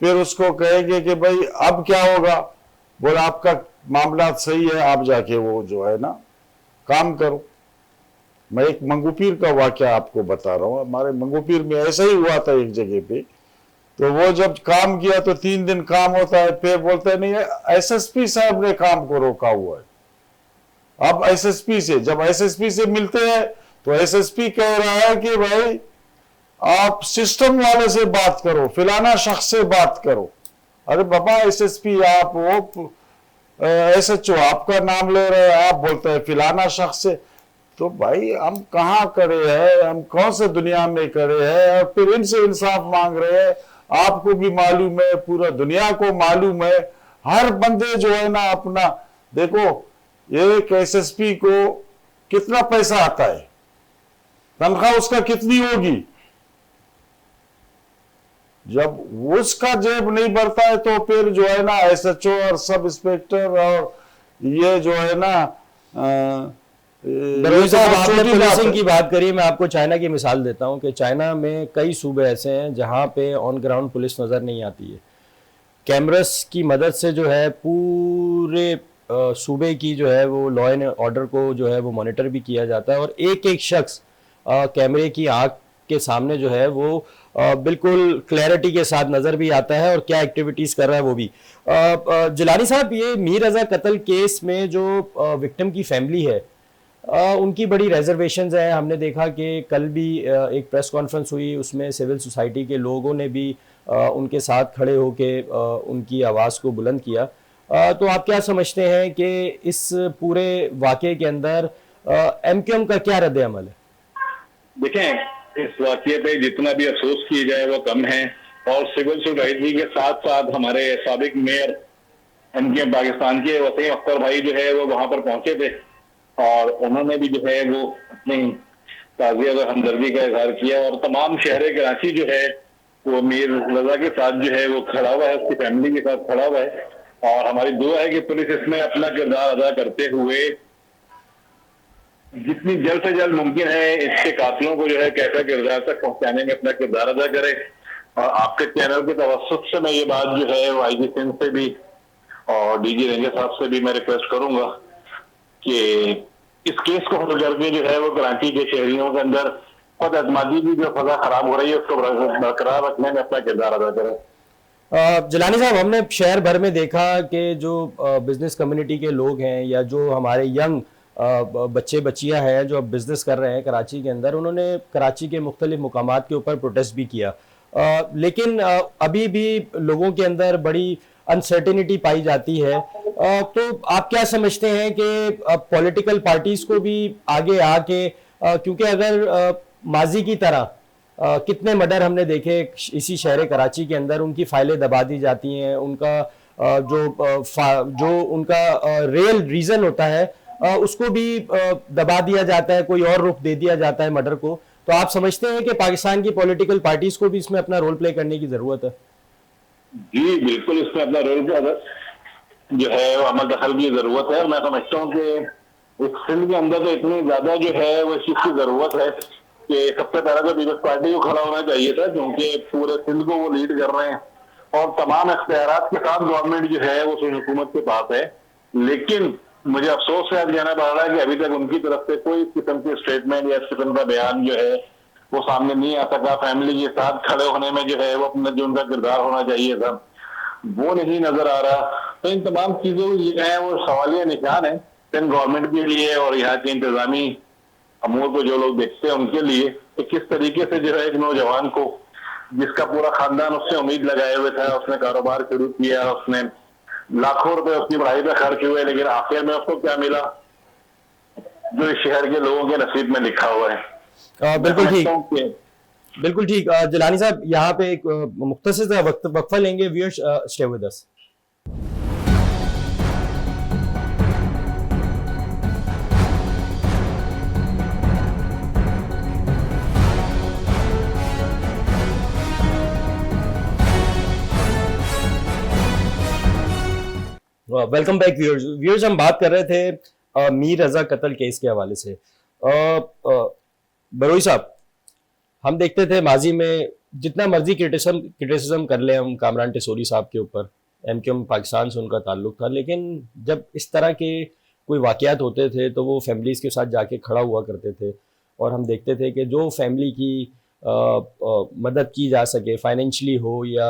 फिर उसको कहेंगे कि भाई अब क्या होगा, बोले आपका मामला सही है, आप जाके वो जो है ना काम करो। मैं एक मंगूपीर का वाकया आपको बता रहा हूँ, हमारे मंगूपीर में ऐसा ही हुआ था एक जगह पे। तो वो जब काम किया तो 3 दिन काम होता है, फिर बोलते हैं नहीं SSP साहब ने काम को रोका हुआ है। अब SSP से जब SSP से मिलते हैं तो SSP कह रहा है कि भाई आप सिस्टम वाले से बात करो, फिलाना शख्स से बात करो। अरे बाबा SSP आप वो SHO आपका नाम ले रहे हैं, आप बोलते हैं फिलाना शख्स से। तो भाई हम कहाँ खड़े हैं, हम कौन से दुनिया में खड़े हैं, और फिर इनसे इंसाफ मांग रहे हैं। आपको भी मालूम है, पूरा दुनिया को मालूम है। हर बंदे जो है ना अपना, देखो एक एसएसपी को कितना पैसा आता है, तनख्वाह उसका कितनी होगी? जब उसका जेब नहीं भरता है तो फिर जो है ना एसएचओ और सब इंस्पेक्टर और ये जो है ना बरोई साहब, आपने पुलिसिंग की बात करी, मैं आपको चाइना की मिसाल देता हूं कि चाइना में कई सूबे ऐसे हैं जहां पे ऑन ग्राउंड पुलिस नज़र नहीं आती है। कैमरस की मदद से जो है पूरे सूबे की जो है वो लॉ एंड ऑर्डर को जो है वो मॉनिटर भी किया जाता है, और एक एक शख्स कैमरे की आंख के सामने जो है वो बिल्कुल क्लैरिटी के साथ नज़र भी आता है और क्या एक्टिविटीज़ कर रहा है वो भी। जिलानी साहब, ये मीर रज़ा कत्ल केस में जो विक्टिम की फैमिली है, उनकी बड़ी रिजर्वेशंस हैं। हमने देखा कि कल भी एक प्रेस कॉन्फ्रेंस हुई, उसमें सिविल सोसाइटी के लोगों ने भी उनके साथ खड़े होके उनकी आवाज़ को बुलंद किया। तो आप क्या समझते हैं कि इस पूरे वाक़े के अंदर एमक्यूएम का क्या रद्द अमल है? देखें, इस वाक़े पे जितना भी अफसोस किए जाए वो कम है, और सिविल सोसाइटी के साथ साथ हमारे साबिक मेयर एमक्यूएम पाकिस्तान के वसीम अख्तर भाई जो है वो वहां पर पहुंचे थे, और उन्होंने भी जो है वो अपनी ताज़ियत और हमदर्दी का इजहार किया, और तमाम शहर कराची जो है वो मीर रजा के साथ जो है वो खड़ा हुआ है, उसकी फैमिली के साथ खड़ा हुआ है। और हमारी दुआ है कि पुलिस इसमें अपना किरदार अदा करते हुए जितनी जल्द से जल्द मुमकिन है इसके कातिलों को जो है कैसा किरदार तक पहुंचाने में अपना किरदार अदा करे। और आपके चैनल के तवस्सुत से मैं ये बात जो है वो आईजी सिंध से भी और डीजी रेंजर साहब से भी मैं रिक्वेस्ट करूंगा कि इस केस को हल करके जो है वो कराची के शहरियों के अंदर खुद एतमादी की जो फजा खराब हो रही है उसको बरकरार रखने में अपना किरदार अदा करें। जिलानी साहब, हमने शहर भर में देखा कि जो बिजनेस कम्युनिटी के लोग हैं या जो हमारे यंग बच्चे बच्चियां हैं जो अब बिजनेस कर रहे हैं कराची के अंदर, उन्होंने कराची के मुख्तलिफ मुकामात के ऊपर प्रोटेस्ट भी किया, लेकिन अभी भी लोगों के अंदर बड़ी अनसर्टेनिटी पाई जाती है। तो आप क्या समझते हैं कि पॉलिटिकल पार्टीज को भी आगे आके, क्योंकि अगर माजी की तरह कितने मर्डर हमने देखे इसी शहर कराची के अंदर, उनकी फाइलें दबा दी जाती हैं, उनका जो उनका रियल रीज़न होता है उसको भी दबा दिया जाता है, कोई और रुख दे दिया जाता है मर्डर को। तो आप समझते हैं कि पाकिस्तान की पॉलिटिकल पार्टीज को भी इसमें अपना रोल प्ले करने की जरूरत है? जी बिल्कुल, इसमें अपना रोल जो है वो अमल दखल की जरूरत है। मैं समझता हूँ कि इस फिल्म के अंदर तो इतनी ज्यादा जो है वो इस चीज की जरूरत है कि सबसे पहले तो पीपल्स पार्टी को खड़ा होना चाहिए था, क्योंकि पूरे सिंध को वो लीड कर रहे हैं और तमाम इख्तियारात के साथ गवर्नमेंट जो है वो हुकूमत के पास है। लेकिन मुझे अफसोस से आज कहना पड़ रहा है कि अभी तक उनकी तरफ से कोई किस्म की स्टेटमेंट या इस किस्म का बयान जो है वो सामने नहीं आ सका। फैमिली के साथ खड़े होने में जो है वो अपना जो उनका किरदार होना चाहिए था वो नहीं नजर आ रहा। तो इन तमाम चीजों जो है वो सवालिया निशान है सिंध गवर्नमेंट के लिए और यहाँ के इंतजामी अमूर को जो लोग देखते हैं उनके लिए, कि किस तरीके से जो है एक नौजवान को जिसका पूरा खानदान उससे उम्मीद लगाए हुए था, उसने कारोबार शुरू किया, उसने लाखों रुपए उसकी पढ़ाई पे खर्च हुए, लेकिन आखिर में उसको क्या मिला जो इस शहर के लोगों के नसीब में लिखा हुआ है। बिल्कुल ठीक, बिल्कुल ठीक। जिलानी साहब, यहाँ पे एक मुख्तसर वक्फा लेंगे। Viewers, stay with us. Welcome back viewers. हम बात कर रहे थे मीर रजा कत्ल केस के हवाले से। बरोई साहब, हम देखते थे माजी में जितना मर्जी क्रिटिसिज्म कर ले हम कामरान टेसोरी साहब के ऊपर, एमक्यूएम पाकिस्तान से उनका ताल्लुक था, लेकिन जब इस तरह के कोई वाकयात होते थे तो वो फैमिलीज के साथ जाके खड़ा हुआ करते थे, और हम देखते थे कि जो फैमिली की मदद की जा सके, फाइनेंशली हो या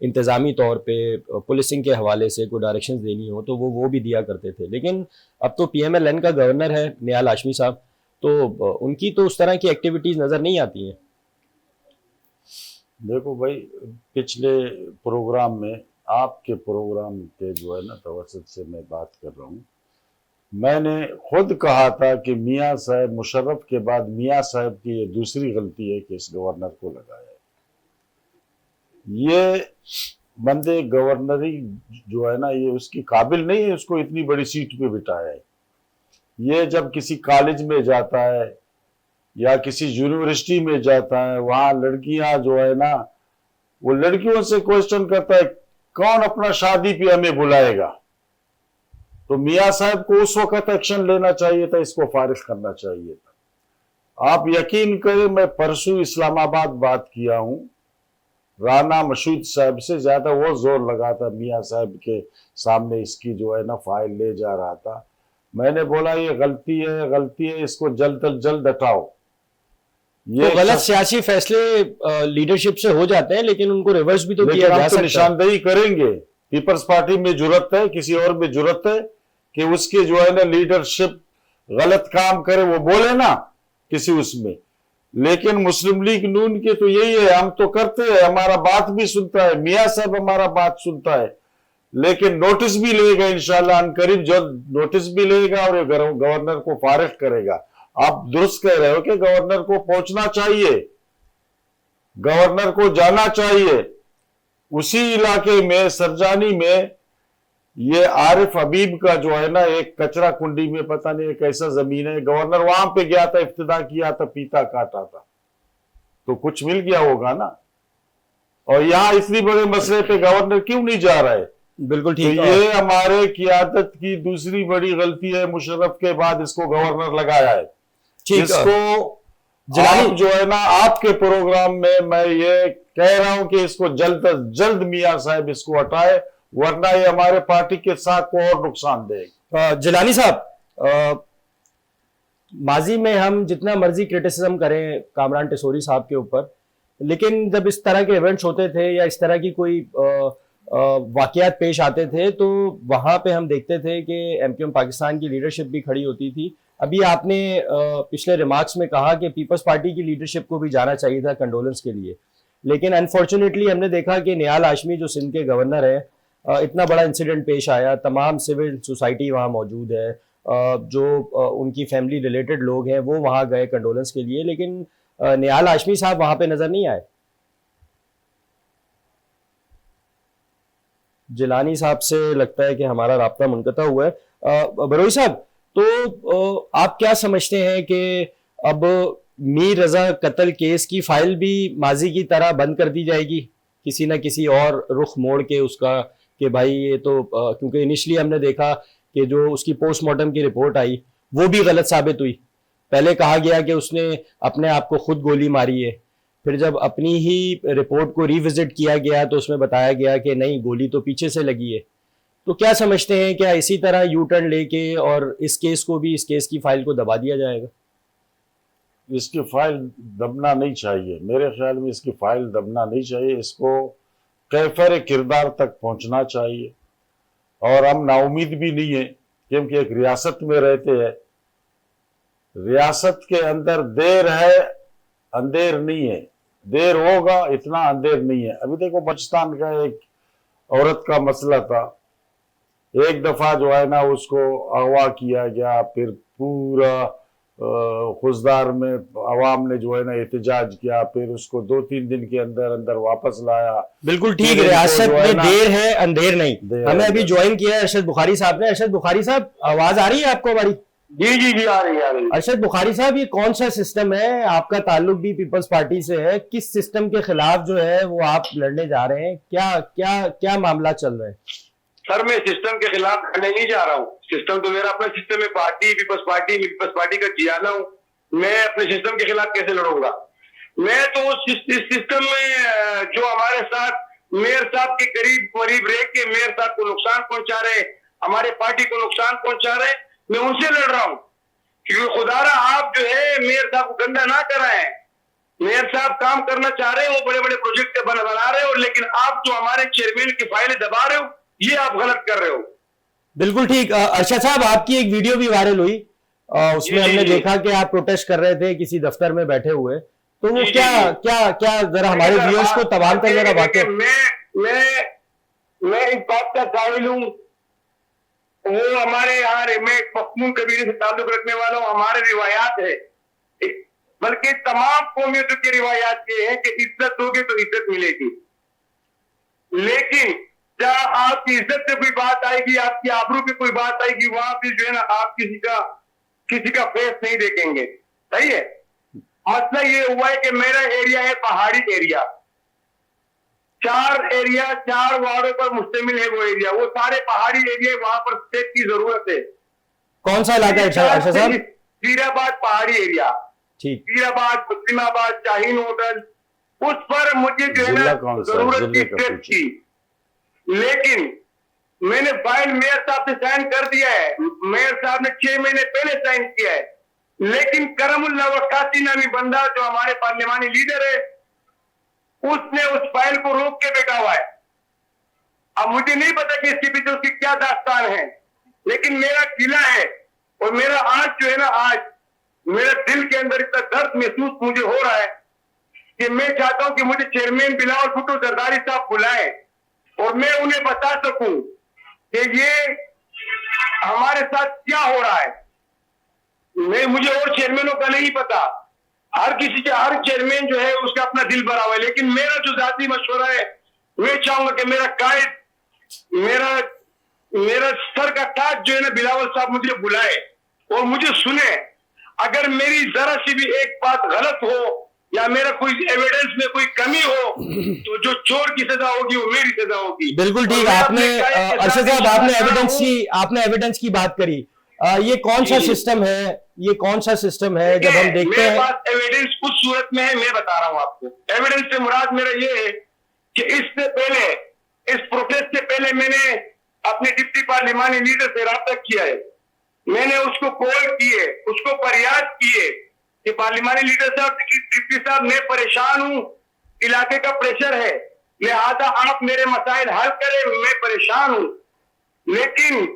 इंतज़ामी तौर पे पुलिसिंग के हवाले से कोई डायरेक्शंस देनी हो तो वो भी दिया करते थे। लेकिन अब तो PMLN का गवर्नर है निहाल हाशमी साहब, तो उनकी तो उस तरह की एक्टिविटीज़ नज़र नहीं आती हैं। देखो भाई, पिछले प्रोग्राम में आपके प्रोग्राम के जो है ना तवसत से मैं बात कर रहा हूँ, मैंने खुद कहा था कि मियाँ साहब मुशर्रफ के बाद मियाँ साहब की ये दूसरी गलती है कि इस गवर्नर को लगाया है। ये बंदे गवर्नरी जो है ना, ये उसकी काबिल नहीं है, उसको इतनी बड़ी सीट पे बिठाया है। ये जब किसी कॉलेज में जाता है या किसी यूनिवर्सिटी में जाता है, वहां लड़कियां जो है ना, वो लड़कियों से क्वेश्चन करता है कौन अपना शादी पे हमें बुलाएगा। तो मियां साहब को उस वक्त एक्शन लेना चाहिए था, इसको फारिग करना चाहिए था। आप यकीन करें, मैं परसों इस्लामाबाद बात किया हूं राना मसूद साहब से, ज्यादा वो जोर लगा था मियां साहब के सामने, इसकी जो है ना फाइल ले जा रहा था। मैंने बोला ये गलती है, गलती है, इसको जल्द अज जल्द हटाओ। तो गलत सियासी फैसले लीडरशिप से हो जाते हैं, लेकिन उनको रिवर्स भी तो किया जा सकता है। निशानदेही करेंगे। पीपल्स पार्टी में जुर्रत है, किसी और में जुर्रत है कि उसके जो है ना लीडरशिप गलत काम करे, वो बोले ना किसी उसमें। लेकिन मुस्लिम लीग नून के तो यही है, हम तो करते हैं, हमारा बात भी सुनता है, मियां साहब हमारा बात सुनता है, लेकिन नोटिस भी लेगा इंशाल्लाह अनकरीब, जल्द नोटिस भी लेगा और गवर्नर को फारिग करेगा। आप दुरुस्त कह रहे हो कि गवर्नर को पहुंचना चाहिए, गवर्नर को जाना चाहिए। उसी इलाके में सरजानी में ये आरिफ हबीब का जो है ना एक कचरा कुंडी में, पता नहीं एक ऐसा जमीन है, गवर्नर वहां पे गया था, इफ्तिदा किया था, पीता काटा था, तो कुछ मिल गया होगा ना। और यहां इतनी बड़े मसले पे गवर्नर क्यों नहीं जा रहा है? बिल्कुल ठीक। तो ये हमारे क़ियादत की दूसरी बड़ी गलती है, मुशर्रफ के बाद इसको गवर्नर लगाया है। इसको आप जो है ना, आपके प्रोग्राम में मैं ये कह रहा हूं कि इसको जल्द से जल्द मियां साहब इसको हटाए, वरना ये हमारे पार्टी के साथ को और नुकसान देगा। जिलानी साहब, माजी में हम जितना मर्जी क्रिटिसिज्म करें कामरान टिसोरी साहब के ऊपर, लेकिन जब इस तरह के इवेंट्स होते थे या इस तरह की कोई वाकयात पेश आते थे, तो वहां पे हम देखते थे कि एमक्यूएम पाकिस्तान की लीडरशिप भी खड़ी होती थी। अभी आपने पिछले रिमार्क्स में कहा कि पीपल्स पार्टी की लीडरशिप को भी जाना चाहिए था कंडोलेंस के लिए, लेकिन अनफॉर्चुनेटली हमने देखा कि निहाल हाशमी जो सिंध के गवर्नर है, इतना बड़ा इंसिडेंट पेश आया, तमाम सिविल सोसाइटी वहाँ मौजूद है, जो उनकी फैमिली रिलेटेड लोग हैं वो वहाँ गए कंडोलेंस के लिए, लेकिन निहाल हाशमी साहब वहाँ पे नजर नहीं आए। जिलानी साहब से लगता है कि हमारा राब्ता मुनक़ता हुआ है। बरोई साहब, तो आप क्या समझते हैं कि अब मीर रजा कत्ल केस की फाइल भी माजी की तरह बंद कर दी जाएगी, किसी ना किसी और रुख मोड़ के उसका, कि भाई ये तो क्योंकि इनिशियली हमने देखा कि जो उसकी पोस्टमार्टम की रिपोर्ट आई वो भी गलत साबित हुई। पहले कहा गया कि उसने अपने आप को खुद गोली मारी है, फिर जब अपनी ही रिपोर्ट को रिविजिट किया गया तो उसमें बताया गया कि नहीं, गोली तो पीछे से लगी है। तो क्या समझते हैं, क्या इसी तरह यू टर्न लेके और इस केस को भी, इस केस की फाइल को दबा दिया जाएगा? इसकी फाइल दबना नहीं चाहिए, मेरे ख्याल में इसकी फाइल दबना नहीं चाहिए, इसको कैफर किरदार तक पहुंचना चाहिए। और हम नाउमीद भी नहीं है, क्योंकि एक रियासत में रहते हैं, रियासत के अंदर देर है अंधेर नहीं है, देर होगा इतना अंधेर नहीं है। अभी देखो पाकिस्तान का एक औरत का मसला था, एक दफा जो है ना उसको अगवा किया गया, फिर पूरा खुजदार में अवाम ने जो है ना एहतजाज किया, फिर उसको 2-3 दिन के अंदर अंदर वापस लाया। बिल्कुल ठीक, रियासत में देर है अंधेर नहीं। हमें अभी ज्वाइन किया है अरशद बुखारी साहब ने। अरशद बुखारी साहब, आवाज आ रही है आपको हमारी? जी जी जी, आ रही है। अरशद बुखारी साहब, ये कौन सा सिस्टम है, आपका ताल्लुक भी पीपल्स पार्टी से है, किस सिस्टम के खिलाफ जो है वो आप लड़ने जा रहे हैं, क्या क्या क्या मामला चल रहा है? सर, मैं सिस्टम के खिलाफ लड़ने नहीं जा रहा हूँ। सिस्टम तो मेरा अपना सिस्टम है, पार्टी पीपल्स पार्टी का जियाना हूँ। मैं अपने सिस्टम के खिलाफ कैसे लड़ूंगा? मैं तो उस सिस्टम में जो हमारे साथ मेयर साहब के करीब रह के मेयर साहब को नुकसान पहुंचा रहे, हमारे पार्टी को नुकसान पहुंचा रहे, मैं उनसे लड़ रहा हूँ। क्योंकि खुदारा आप जो है मेयर साहब को गंदा ना कराएं। मेयर साहब काम करना चाह रहे हो, वो बड़े बड़े प्रोजेक्ट बना रहे हो, लेकिन आप जो हमारे चेयरमैन की फाइलें दबा रहे हो, ये आप गलत कर रहे हो। बिल्कुल ठीक। अरशद साहब, आपकी एक वीडियो भी वायरल हुई, उसमें हमने देखा कि आप प्रोटेस्ट कर रहे थे किसी दफ्तर में बैठे हुए, तो वो क्या जरा हमारे व्यूअर्स को तमाम कर जरा बात। मैं इस बात का काबिल हूँ, वो हमारे यहाँ, मैं पख्तून कबीले से ताल्लुक रखने वाला हूँ, हमारे रिवायात है, बल्कि तमाम कौमियतों की रिवायात ये है कि इज्जत दोगे तो इज्जत मिलेगी। लेकिन जहाँ आपकी इज्जत पे कोई बात आएगी, आपकी आबरू पे कोई बात आएगी, वहां पे जो है ना आप किसी का फेस नहीं देखेंगे। सही है। मसला ये हुआ है कि मेरा एरिया है पहाड़ी एरिया, 4 वार्डों पर मुश्तमिल है वो एरिया, वो सारे पहाड़ी एरिया, वहां पर स्टेट की जरूरत है। कौन सा इलाका है अरशद साहब? पीराबाद पहाड़ी एरिया, ठीक। पीराबाद, मुस्लिमाबाद, शाहीन होटल, उस पर मुझे जो है ना जरूरत थी स्टेट की। लेकिन मैंने फाइल मेयर साहब से साइन कर दिया है, मेयर साहब ने 6 महीने पहले साइन किया है, लेकिन करमुल्ला वक्कासी नामी बंदा जो हमारे पार्लिमानी लीडर है, उसने उस फाइल को रोक के बैठा हुआ है। अब मुझे नहीं पता कि इसके पीछे उसकी क्या दास्तान है, लेकिन मेरा किला है और मेरा आज जो है ना, आज मेरे दिल के अंदर इतना दर्द महसूस मुझे हो रहा है कि मैं चाहता हूं कि मुझे चेयरमैन बिलावल भुट्टो जरदारी साहब बुलाएं और मैं उन्हें बता सकूं कि ये हमारे साथ क्या हो रहा है। मुझे और चेयरमैनों का नहीं पता, हर चेयरमैन जो है उसका अपना दिल भरा हुआ है, लेकिन मेरा जो जाती मशवरा है, मैं चाहूंगा कि मेरा कायद, मेरा सर का ताज जो है ना बिलावल साहब मुझे बुलाए और मुझे सुने। अगर मेरी जरा सी भी एक बात गलत हो या मेरा कोई एविडेंस में कोई कमी हो, तो जो चोर की सजा होगी वो मेरी सजा होगी। बिल्कुल ठीक। आपने अरशद साहब आपने एविडेंस की बात करी। ये कौन सा सिस्टम है, ये कौन सा सिस्टम है जब हम देखते हैं? मेरे पास एविडेंस कुछ सूरत में है, मैं बता रहा हूं आपको। एविडेंस से मुराद मेरा ये है कि इससे पहले, इस प्रोटेस्ट से पहले मैंने अपने डिप्टी पार्लिमानी लीडर से राब्ता किया है, मैंने उसको कॉल किए, उसको फरियाद किए कि पार्लिमानी लीडर साहब, डिप्टी साहब, मैं परेशान हूं, इलाके का प्रेशर है, लिहाजा आप मेरे मसाइल हल करें, मैं परेशान हूं। लेकिन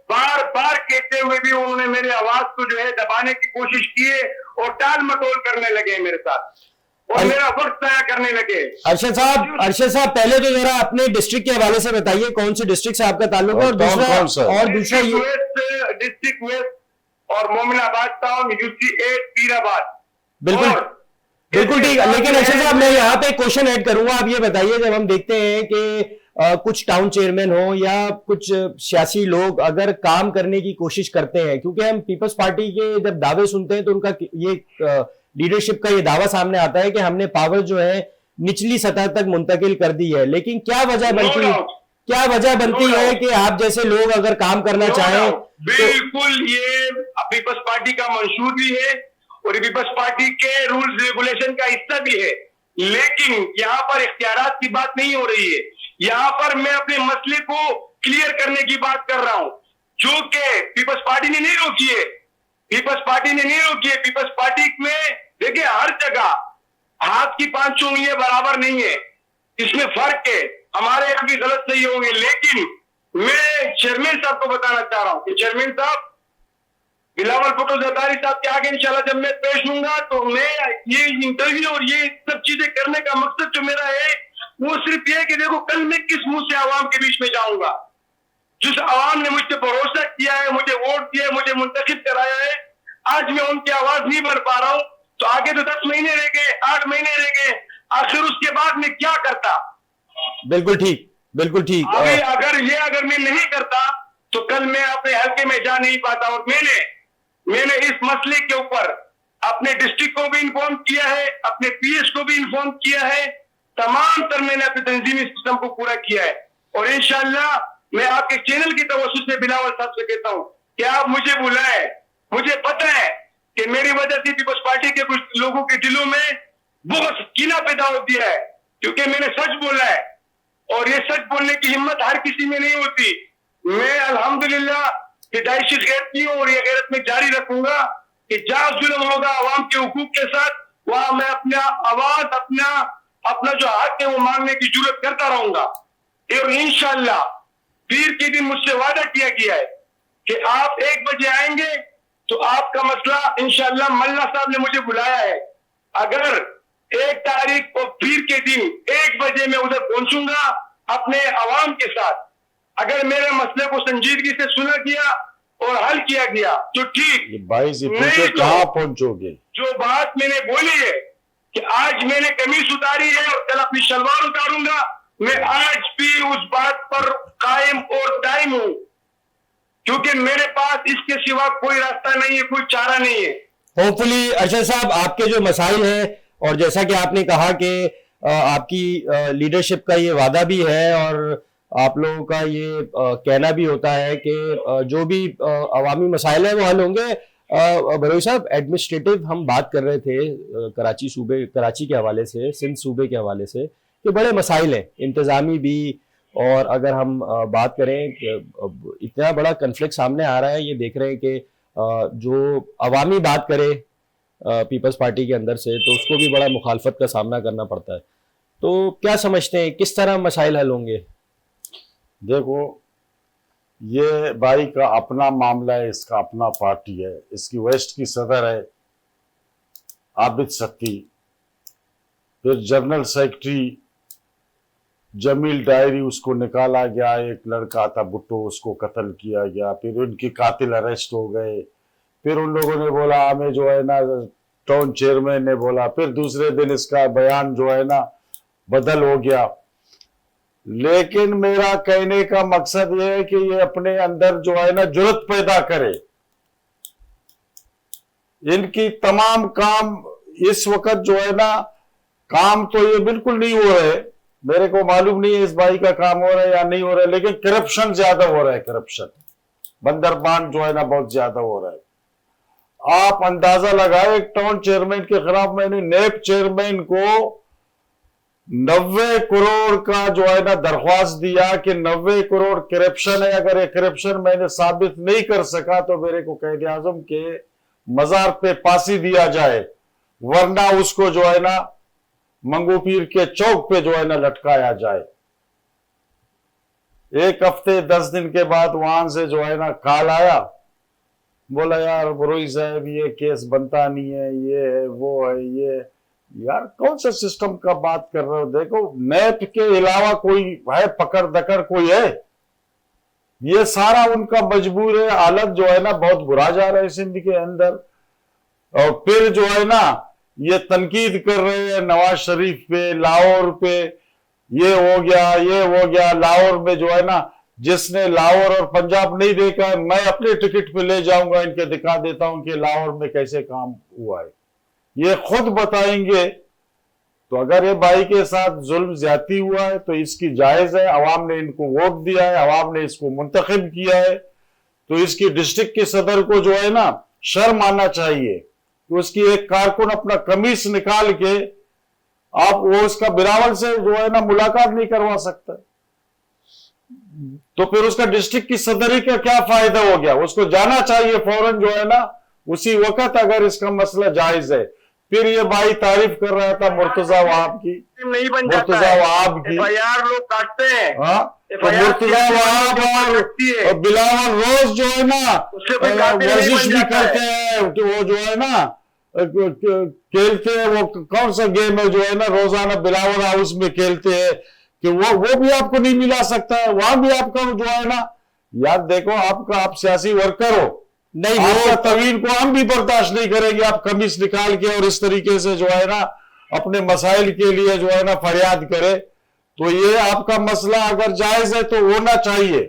बार बार कहते हुए भी उन्होंने मेरी आवाज को जो है दबाने की कोशिश की है और टाल मटोल करने लगे मेरे साथ और मेरा वक्त जाया करने लगे। अरशद साहब पहले तो जरा अपने डिस्ट्रिक्ट के हवाले से बताइए, कौन से डिस्ट्रिक्ट से आपका ताल्लुक है, और दूसरा डिस्ट्रिक्ट वेस्ट और मोमिनाबाद टाउन, UC 8 पीराबाद। बिल्कुल ठीक। लेकिन अरशद साहब मैं यहाँ पे क्वेश्चन ऐड करूंगा, आप ये बताइए, जब हम देखते हैं कि कुछ टाउन चेयरमैन हो या कुछ सियासी लोग अगर काम करने की कोशिश करते हैं, क्योंकि हम पीपल्स पार्टी के जब दावे सुनते हैं तो उनका ये लीडरशिप का ये दावा सामने आता है कि हमने पावर जो है निचली सतह तक मुंतकिल कर दी है, लेकिन क्या वजह बनती है कि आप जैसे लोग अगर काम करना चाहें? बिल्कुल, ये पीपल्स पार्टी का मंशूर भी है और पीपल्स पार्टी के रूल्स रेगुलेशन का हिस्सा भी है, लेकिन यहाँ पर इख्तियारात की बात नहीं हो रही है। यहाँ पर मैं अपने मसले को क्लियर करने की बात कर रहा हूं, जो कि पीपल्स पार्टी ने नहीं रोकी है। पीपल्स पार्टी में देखिए, हर जगह हाथ की 5 उंगलियां बराबर नहीं है, इसमें फर्क है। हमारे यहाँ भी गलत सही होंगे, लेकिन मैं चेयरमैन साहब को बताना चाह रहा हूं कि चेयरमैन साहब, बिलावल भुट्टो जरदारी साहब के आगे इंशाल्लाह जब मैं पेश हूंगा तो मैं ये इंटरव्यू और ये सब चीजें करने का मकसद जो मेरा है वो सिर्फ ये है कि देखो कल मैं किस मुंह से आवाम के बीच में जाऊंगा। जिस आवाम ने मुझ पर भरोसा किया है, मुझे वोट दिया है, मुझे मुंतखब कराया है, आज मैं उनकी आवाज नहीं बन पा रहा हूं, तो आगे तो 10 महीने रह गए, 8 महीने रह गए, आखिर उसके बाद मैं क्या करता? बिल्कुल ठीक। अगर मैं नहीं करता तो कल मैं अपने हल्के में जा नहीं पाता। और मैंने इस मसले के ऊपर अपने डिस्ट्रिक्ट को भी इन्फॉर्म किया है, अपने PS को भी इन्फॉर्म किया है, तमाम तर मैंने अपने तंजीमी सिस्टम को पूरा किया है। और इंशाल्लाह मैं आपके चैनल की तवज्जो से बिलावल साहब से कहता हूं कि आप मुझे बुलाएं। मुझे पता है कि मेरी वजह से पीपल्स पार्टी के कुछ लोगों के दिलों में बहुत कीना पैदा हो दिया है, क्योंकि मैंने सच बोला है और ये सच बोलने की हिम्मत हर किसी में नहीं होती। मैं अल्हम्दुलिल्लाह हिदायशी गैरत की हूं और ये गैरत में जारी रखूंगा कि जहां जुल्म होगा आवाम के हुकूक के साथ, वहां मैं अपना आवाज, अपना जो हक है वो मांगने की जरूरत करता रहूंगा। और इंशाल्लाह पीर के दिन मुझसे वादा किया गया है कि आप 1 बजे आएंगे तो आपका मसला इंशाल्लाह, मल्ला साहब ने मुझे बुलाया है, अगर 1 तारीख को पीर के दिन 1 बजे मैं उधर पहुंचूंगा अपने आवाम के साथ। अगर मेरे मसले को संजीदगी से सुना गया और हल किया गया तो ठीक, भाई से पूछो कहाँ पहुंचोगे। जो बात मैंने बोली है कि आज मैंने कमीज उतारी है और कल अपनी शलवार उतारूंगा, मैं आज भी उस बात पर कायम और दायम हूं, क्योंकि मेरे पास इसके सिवा कोई रास्ता नहीं है, कोई चारा नहीं है। होपफुली अरशद साहब, आपके जो मसाइल हैं, और जैसा कि आपने कहा कि आपकी लीडरशिप का ये वादा भी है और आप लोगों का ये कहना भी होता है कि जो भी अवामी मसाइल हैं वो हल होंगे। बरोई साहब, एडमिनिस्ट्रेटिव हम बात कर रहे थे कराची के हवाले से, सिंध सूबे के हवाले से, कि बड़े मसाइल हैं इंतज़ामी भी, और अगर हम बात करें कि इतना बड़ा कन्फ्लिक्ट सामने आ रहा है, ये देख रहे हैं कि जो अवामी बात करे पीपल्स पार्टी के अंदर से, तो उसको भी बड़ा मुखालफत का सामना करना पड़ता है। तो क्या समझते हैं किस तरह मसाइल हल होंगे? देखो, ये भाई का अपना मामला है, इसका अपना पार्टी है, इसकी वेस्ट की सदर है आबिद सक्की, फिर जनरल सेक्रेटरी जमील डायरी, उसको निकाला गया, एक लड़का था भुट्टो, उसको कत्ल किया गया, फिर उनके कातिल अरेस्ट हो गए, फिर उन लोगों ने बोला हमें जो है ना, टाउन चेयरमैन ने बोला, फिर दूसरे दिन इसका बयान जो है ना बदल हो गया। लेकिन मेरा कहने का मकसद ये है कि ये अपने अंदर जो है ना जुर्रत पैदा करे। इनकी तमाम काम इस वक्त जो है ना, काम तो ये बिल्कुल नहीं हो रहे, मेरे को मालूम नहीं है इस भाई का काम हो रहा है या नहीं हो रहा है, लेकिन करप्शन ज्यादा हो रहा है, करप्शन बंदरबान जो है ना बहुत ज्यादा हो रहा है। आप अंदाजा लगाए, एक टाउन चेयरमैन के खिलाफ मैंने नेब चेयरमैन को 90 करोड़ का जो है ना दरख्वास्त दिया कि 90 करोड़ करप्शन है, अगर ये करप्शन मैंने साबित नहीं कर सका तो मेरे को कैद आजम के मजार पे फांसी दिया जाए, वरना उसको जो है ना मंगू पीर के चौक पे जो है ना लटकाया जाए। एक हफ्ते 10 दिन के बाद वहां से जो है ना कॉल आया, बोला यार बरोई साहब ये केस बनता नहीं है, ये है वो है, ये यार कौन सा सिस्टम का बात कर रहे हो? देखो, नेप के अलावा कोई है पकड़ दकड़ कोई है? ये सारा उनका मजबूर है, हालत जो है ना बहुत बुरा जा रहा है सिंध के अंदर। और फिर जो है ना ये तनकीद कर रहे हैं नवाज शरीफ पे, लाहौर पे, ये हो गया ये हो गया। लाहौर में जो है ना, जिसने लाहौर और पंजाब नहीं देखा, मैं अपने टिकट पे ले जाऊंगा, इनके दिखा देता हूं कि लाहौर में कैसे काम हुआ है, ये खुद बताएंगे। तो अगर ये भाई के साथ जुल्म ज्यादती हुआ है तो इसकी जायज है, अवाम ने इनको वोट दिया है, अवाम ने इसको मुंतखब किया है, तो इसकी डिस्ट्रिक्ट के सदर को जो है ना शर्म आना चाहिए कि उसकी एक कारकुन अपना कमीज निकाल के आप वो उसका बिलावल से जो है ना मुलाकात नहीं करवा सकता, तो फिर उसका डिस्ट्रिक्ट की सदरी का क्या फायदा हो गया? उसको जाना चाहिए फौरन जो है ना उसी वक्त, अगर इसका मसला जायज है। फिर ये भाई तारीफ कर रहा था मुर्तजा वहाब की, नहीं बन मुर्तजा वहाब की, FIR लोग काटते हैं। तो मुर्तजा वहाब और बिलावल रोज जो है ना वर्जिश भी करते हैं, कि वो जो है ना खेलते हैं, वो कौन सा गेम है जो है ना रोजाना बिलावल हाउस में खेलते हैं, कि वो भी आपको नहीं मिला सकता है, वहां भी आपका जो है ना, यार देखो आप सियासी वर्कर हो, नहीं वो तवील को हम भी बर्दाश्त नहीं करेंगे। आप कमीज निकाल के और इस तरीके से जो है ना अपने मसाइल के लिए जो है ना फरियाद करे, तो ये आपका मसला अगर जायज है तो होना चाहिए।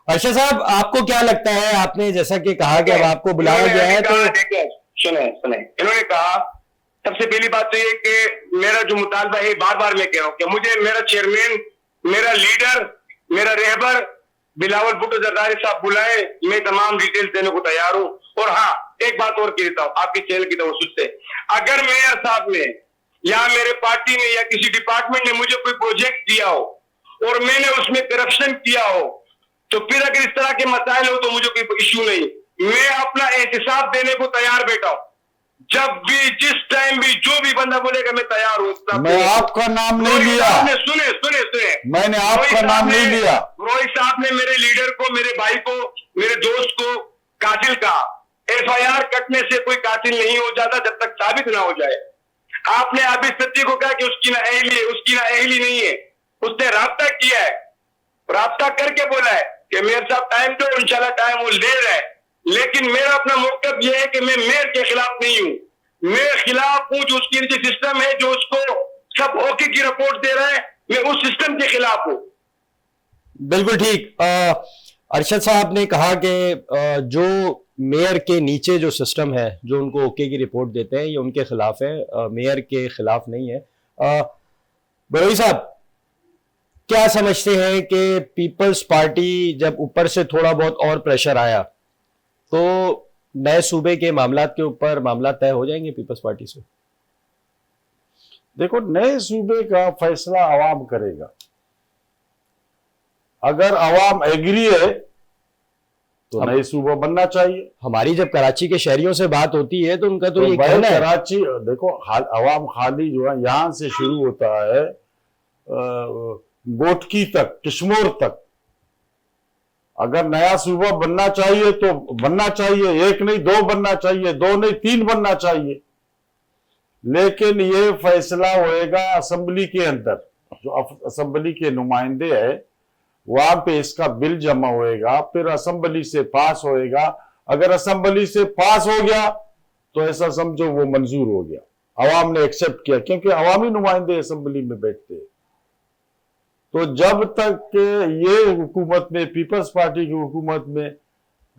अरशद साहब, आपको क्या लगता है, आपने जैसा कि कहा कि अब आपको बुलाया गया है, तो सुने इन्होंने कहा, सबसे पहली बात तो ये कि मेरा जो मुतालबा है, बार बार मैं कह रहा हूं कि मुझे मेरा चेयरमैन, मेरा लीडर, मेरा रहबर बिलावल भुट्टो जरदारी साहब बुलाए, मैं तमाम डिटेल देने को तैयार हूं। और हाँ, एक बात और कहता हूं आपकी चैनल की तवज्जो से, अगर मेयर साहब ने या मेरे पार्टी ने या किसी डिपार्टमेंट ने मुझे कोई प्रोजेक्ट दिया हो और मैंने उसमें करप्शन किया हो, तो फिर अगर इस तरह के मसाइल हो तो मुझे कोई इश्यू नहीं, मैं अपना एहतिसाब देने को तैयार बैठा हूं। जब भी, जिस टाइम भी, जो भी बंदा बोलेगा मैं तैयार हूं। मैं आपका नाम नहीं लिया, सुने मैंने आपका नाम नहीं लिया। रोहित साहब ने मेरे लीडर को, मेरे भाई को, मेरे दोस्त को कातिल कहा। FIR कटने से कोई कातिल नहीं हो जाता जब तक साबित ना हो जाए। आपने अभी सत्य को कहा कि उसकी ना अहली है, उसकी ना अहली नहीं है, उसने राब्ता किया है, राब्ता करके बोला है कि मेयर साहब टाइम दो, इंशाल्लाह टाइम वो ले रहा है। लेकिन मेरा अपना मौकफ यह है कि मैं मेयर के खिलाफ नहीं हूं, मैं खिलाफ हूं जो उसकी सिस्टम है, जो उसको सब ओके की रिपोर्ट दे रहा है, मैं उस सिस्टम के खिलाफ हूं। बिल्कुल ठीक। अरशद साहब ने कहा कि जो मेयर के नीचे जो सिस्टम है, जो उनको ओके की रिपोर्ट देते हैं, ये उनके खिलाफ है, मेयर के खिलाफ नहीं है। बरोई साहब, क्या समझते हैं कि पीपल्स पार्टी जब ऊपर से थोड़ा बहुत और प्रेशर आया तो नए सूबे के मामलात के ऊपर मामला तय हो जाएंगे पीपल्स पार्टी से? देखो, नए सूबे का फैसला आवाम करेगा। अगर आवाम एग्री है तो नए सूबा बनना चाहिए। हमारी जब कराची के शहरियों से बात होती है तो उनका तो ये भाई कहना है। कराची देखो, आवाम खाली जो है यहां से शुरू होता है गोटकी तक, किश्मोर तक। अगर नया सूबा बनना चाहिए तो बनना चाहिए, एक नहीं दो बनना चाहिए, दो नहीं तीन बनना चाहिए। लेकिन ये फैसला होएगा असेंबली के अंदर। जो असेंबली के नुमाइंदे हैं वहां पे इसका बिल जमा होएगा, फिर असेंबली से पास होएगा। अगर असेंबली से पास हो गया तो ऐसा समझो वो मंजूर हो गया, अवाम ने एक्सेप्ट किया, क्योंकि अवामी नुमाइंदे असेंबली में बैठते हैं। तो जब तक ये हुकूमत में, पीपल्स पार्टी की हुकूमत में,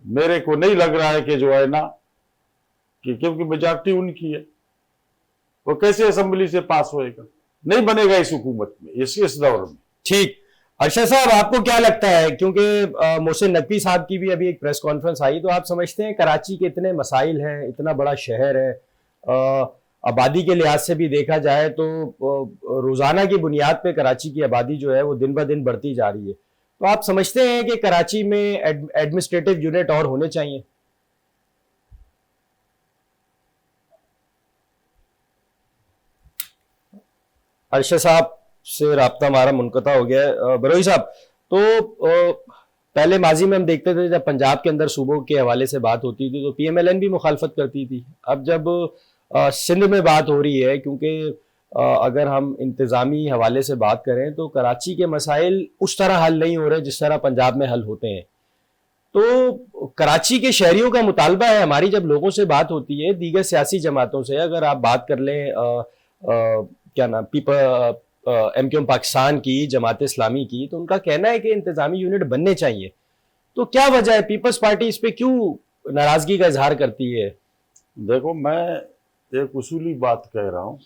मेरे को नहीं लग रहा है कि जो है ना कि क्योंकि मेजॉरिटी उनकी है, वो कैसे असेंबली से पास होएगा? नहीं बनेगा इस हुकूमत में, इस दौर में। ठीक। अरशद साहब, आपको क्या लगता है, क्योंकि मोहसिन नकवी साहब की भी अभी एक प्रेस कॉन्फ्रेंस आई, तो आप समझते हैं कराची के इतने मसाइल हैं, इतना बड़ा शहर है, आबादी के लिहाज से भी देखा जाए तो रोजाना की बुनियाद पे कराची की आबादी जो है वो दिन ब दिन बढ़ती जा रही है, तो आप समझते हैं कि कराची में एडमिनिस्ट्रेटिव यूनिट और होने चाहिए? अरशद साहब से राब्ता हमारा मुनक़ता हो गया है। बरोई साहब, तो पहले माजी में हम देखते थे जब पंजाब के अंदर सूबों के हवाले से बात होती थी तो PMLN भी मुखालफत करती थी। अब जब सिंध में बात हो रही है, क्योंकि अगर हम इंतज़ामी हवाले से बात करें तो कराची के मसाइल उस तरह हल नहीं हो रहे जिस तरह पंजाब में हल होते हैं। तो कराची के शहरियों का मुतालबा है, हमारी जब लोगों से बात होती है दीगर सियासी जमातों से, अगर आप बात कर लें क्या नाम MQM पाकिस्तान की, जमात इस्लामी की, तो उनका कहना है कि इंतज़ामी यूनिट बनने चाहिए। तो क्या वजह है, पीपल्स पार्टी इस पे क्यों नाराजगी का इजहार करती है? देखो, मैं एक उसूली बात कह रहा हूं,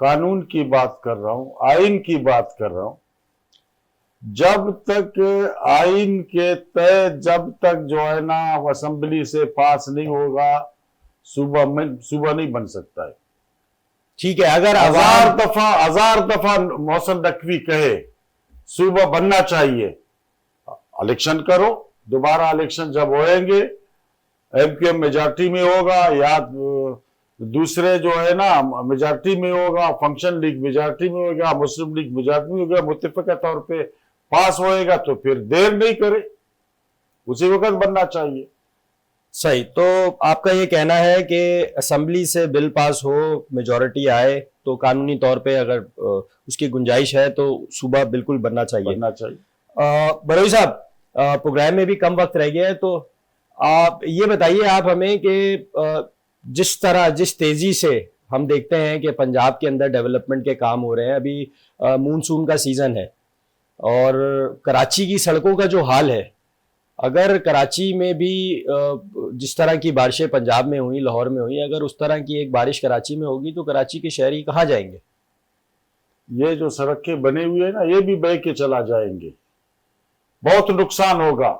कानून की बात कर रहा हूं, आइन की बात कर रहा हूं। जब तक आइन के तय, जब तक जो है ना असेंबली से पास नहीं होगा, सूबा नहीं बन सकता है। ठीक है, अगर हजार दफा मोहसिन नकवी कहे सूबा बनना चाहिए, इलेक्शन करो, दोबारा इलेक्शन जब होएंगे, MQM मेजॉरिटी में होगा या दूसरे जो है ना मेजॉरिटी में होगा, फंक्शन लीग मेजॉरिटी में होगा, मुस्लिम लीग मेजॉरिटी में होगा, मुत्तफिका तौर पे पास होएगा, तो फिर देर नहीं करे, उसी वक्त बनना चाहिए। सही। तो आपका ये कहना है कि असेंबली से बिल पास हो, मेजॉरिटी आए, तो कानूनी तौर पे अगर उसकी गुंजाइश है तो सूबा बिल्कुल बनना चाहिए। बरोई साहब, प्रोग्राम में भी कम वक्त रह गया है, तो आप ये बताइए आप हमें कि जिस तेजी से हम देखते हैं कि पंजाब के अंदर डेवलपमेंट के काम हो रहे हैं, अभी मानसून का सीजन है और कराची की सड़कों का जो हाल है, अगर कराची में भी जिस तरह की बारिशें पंजाब में हुई, लाहौर में हुई, अगर उस तरह की एक बारिश कराची में होगी तो कराची के शहरी कहाँ जाएंगे? ये जो सड़कें बने हुए हैं ना, ये भी बह के चला जाएंगे, बहुत नुकसान होगा।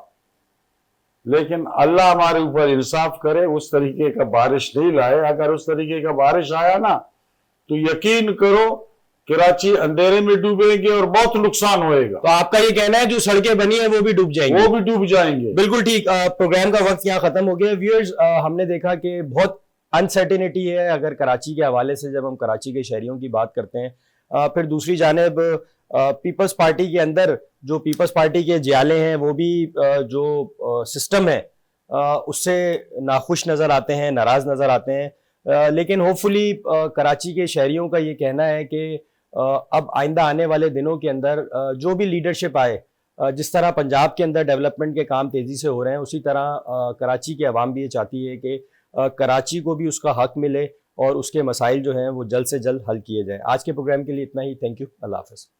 लेकिन अल्लाह हमारे ऊपर इंसाफ करे, उस तरीके का बारिश नहीं लाए। अगर उस तरीके का बारिश आया ना तो यकीन करो कराची अंधेरे में डूबेंगे और बहुत नुकसान होएगा। तो आपका ये कहना है जो सड़कें बनी है वो भी डूब जाएंगी? वो भी डूब जाएंगे। बिल्कुल ठीक। प्रोग्राम का वक्त यहाँ खत्म हो गया। व्यूअर्स, हमने देखा कि बहुत अनसर्टेनिटी है अगर कराची के हवाले से, जब हम कराची के शहरियों की बात करते हैं। फिर दूसरी जानिब पीपल्स पार्टी के अंदर जो पीपल्स पार्टी के जियाले हैं वो भी जो सिस्टम है उससे नाखुश नज़र आते हैं, नाराज़ नज़र आते हैं। लेकिन होपफुली कराची के शहरियों का ये कहना है कि अब आइंदा आने वाले दिनों के अंदर जो भी लीडरशिप आए, जिस तरह पंजाब के अंदर डेवलपमेंट के काम तेज़ी से हो रहे हैं, उसी तरह कराची की आवाम भी ये चाहती है कि कराची को भी उसका हक मिले और उसके मसाइल जो हैं वो जल्द से जल्द हल किए जाएँ। आज के प्रोग्राम के लिए इतना ही। Thank you. अल्लाह हाफ़िज़।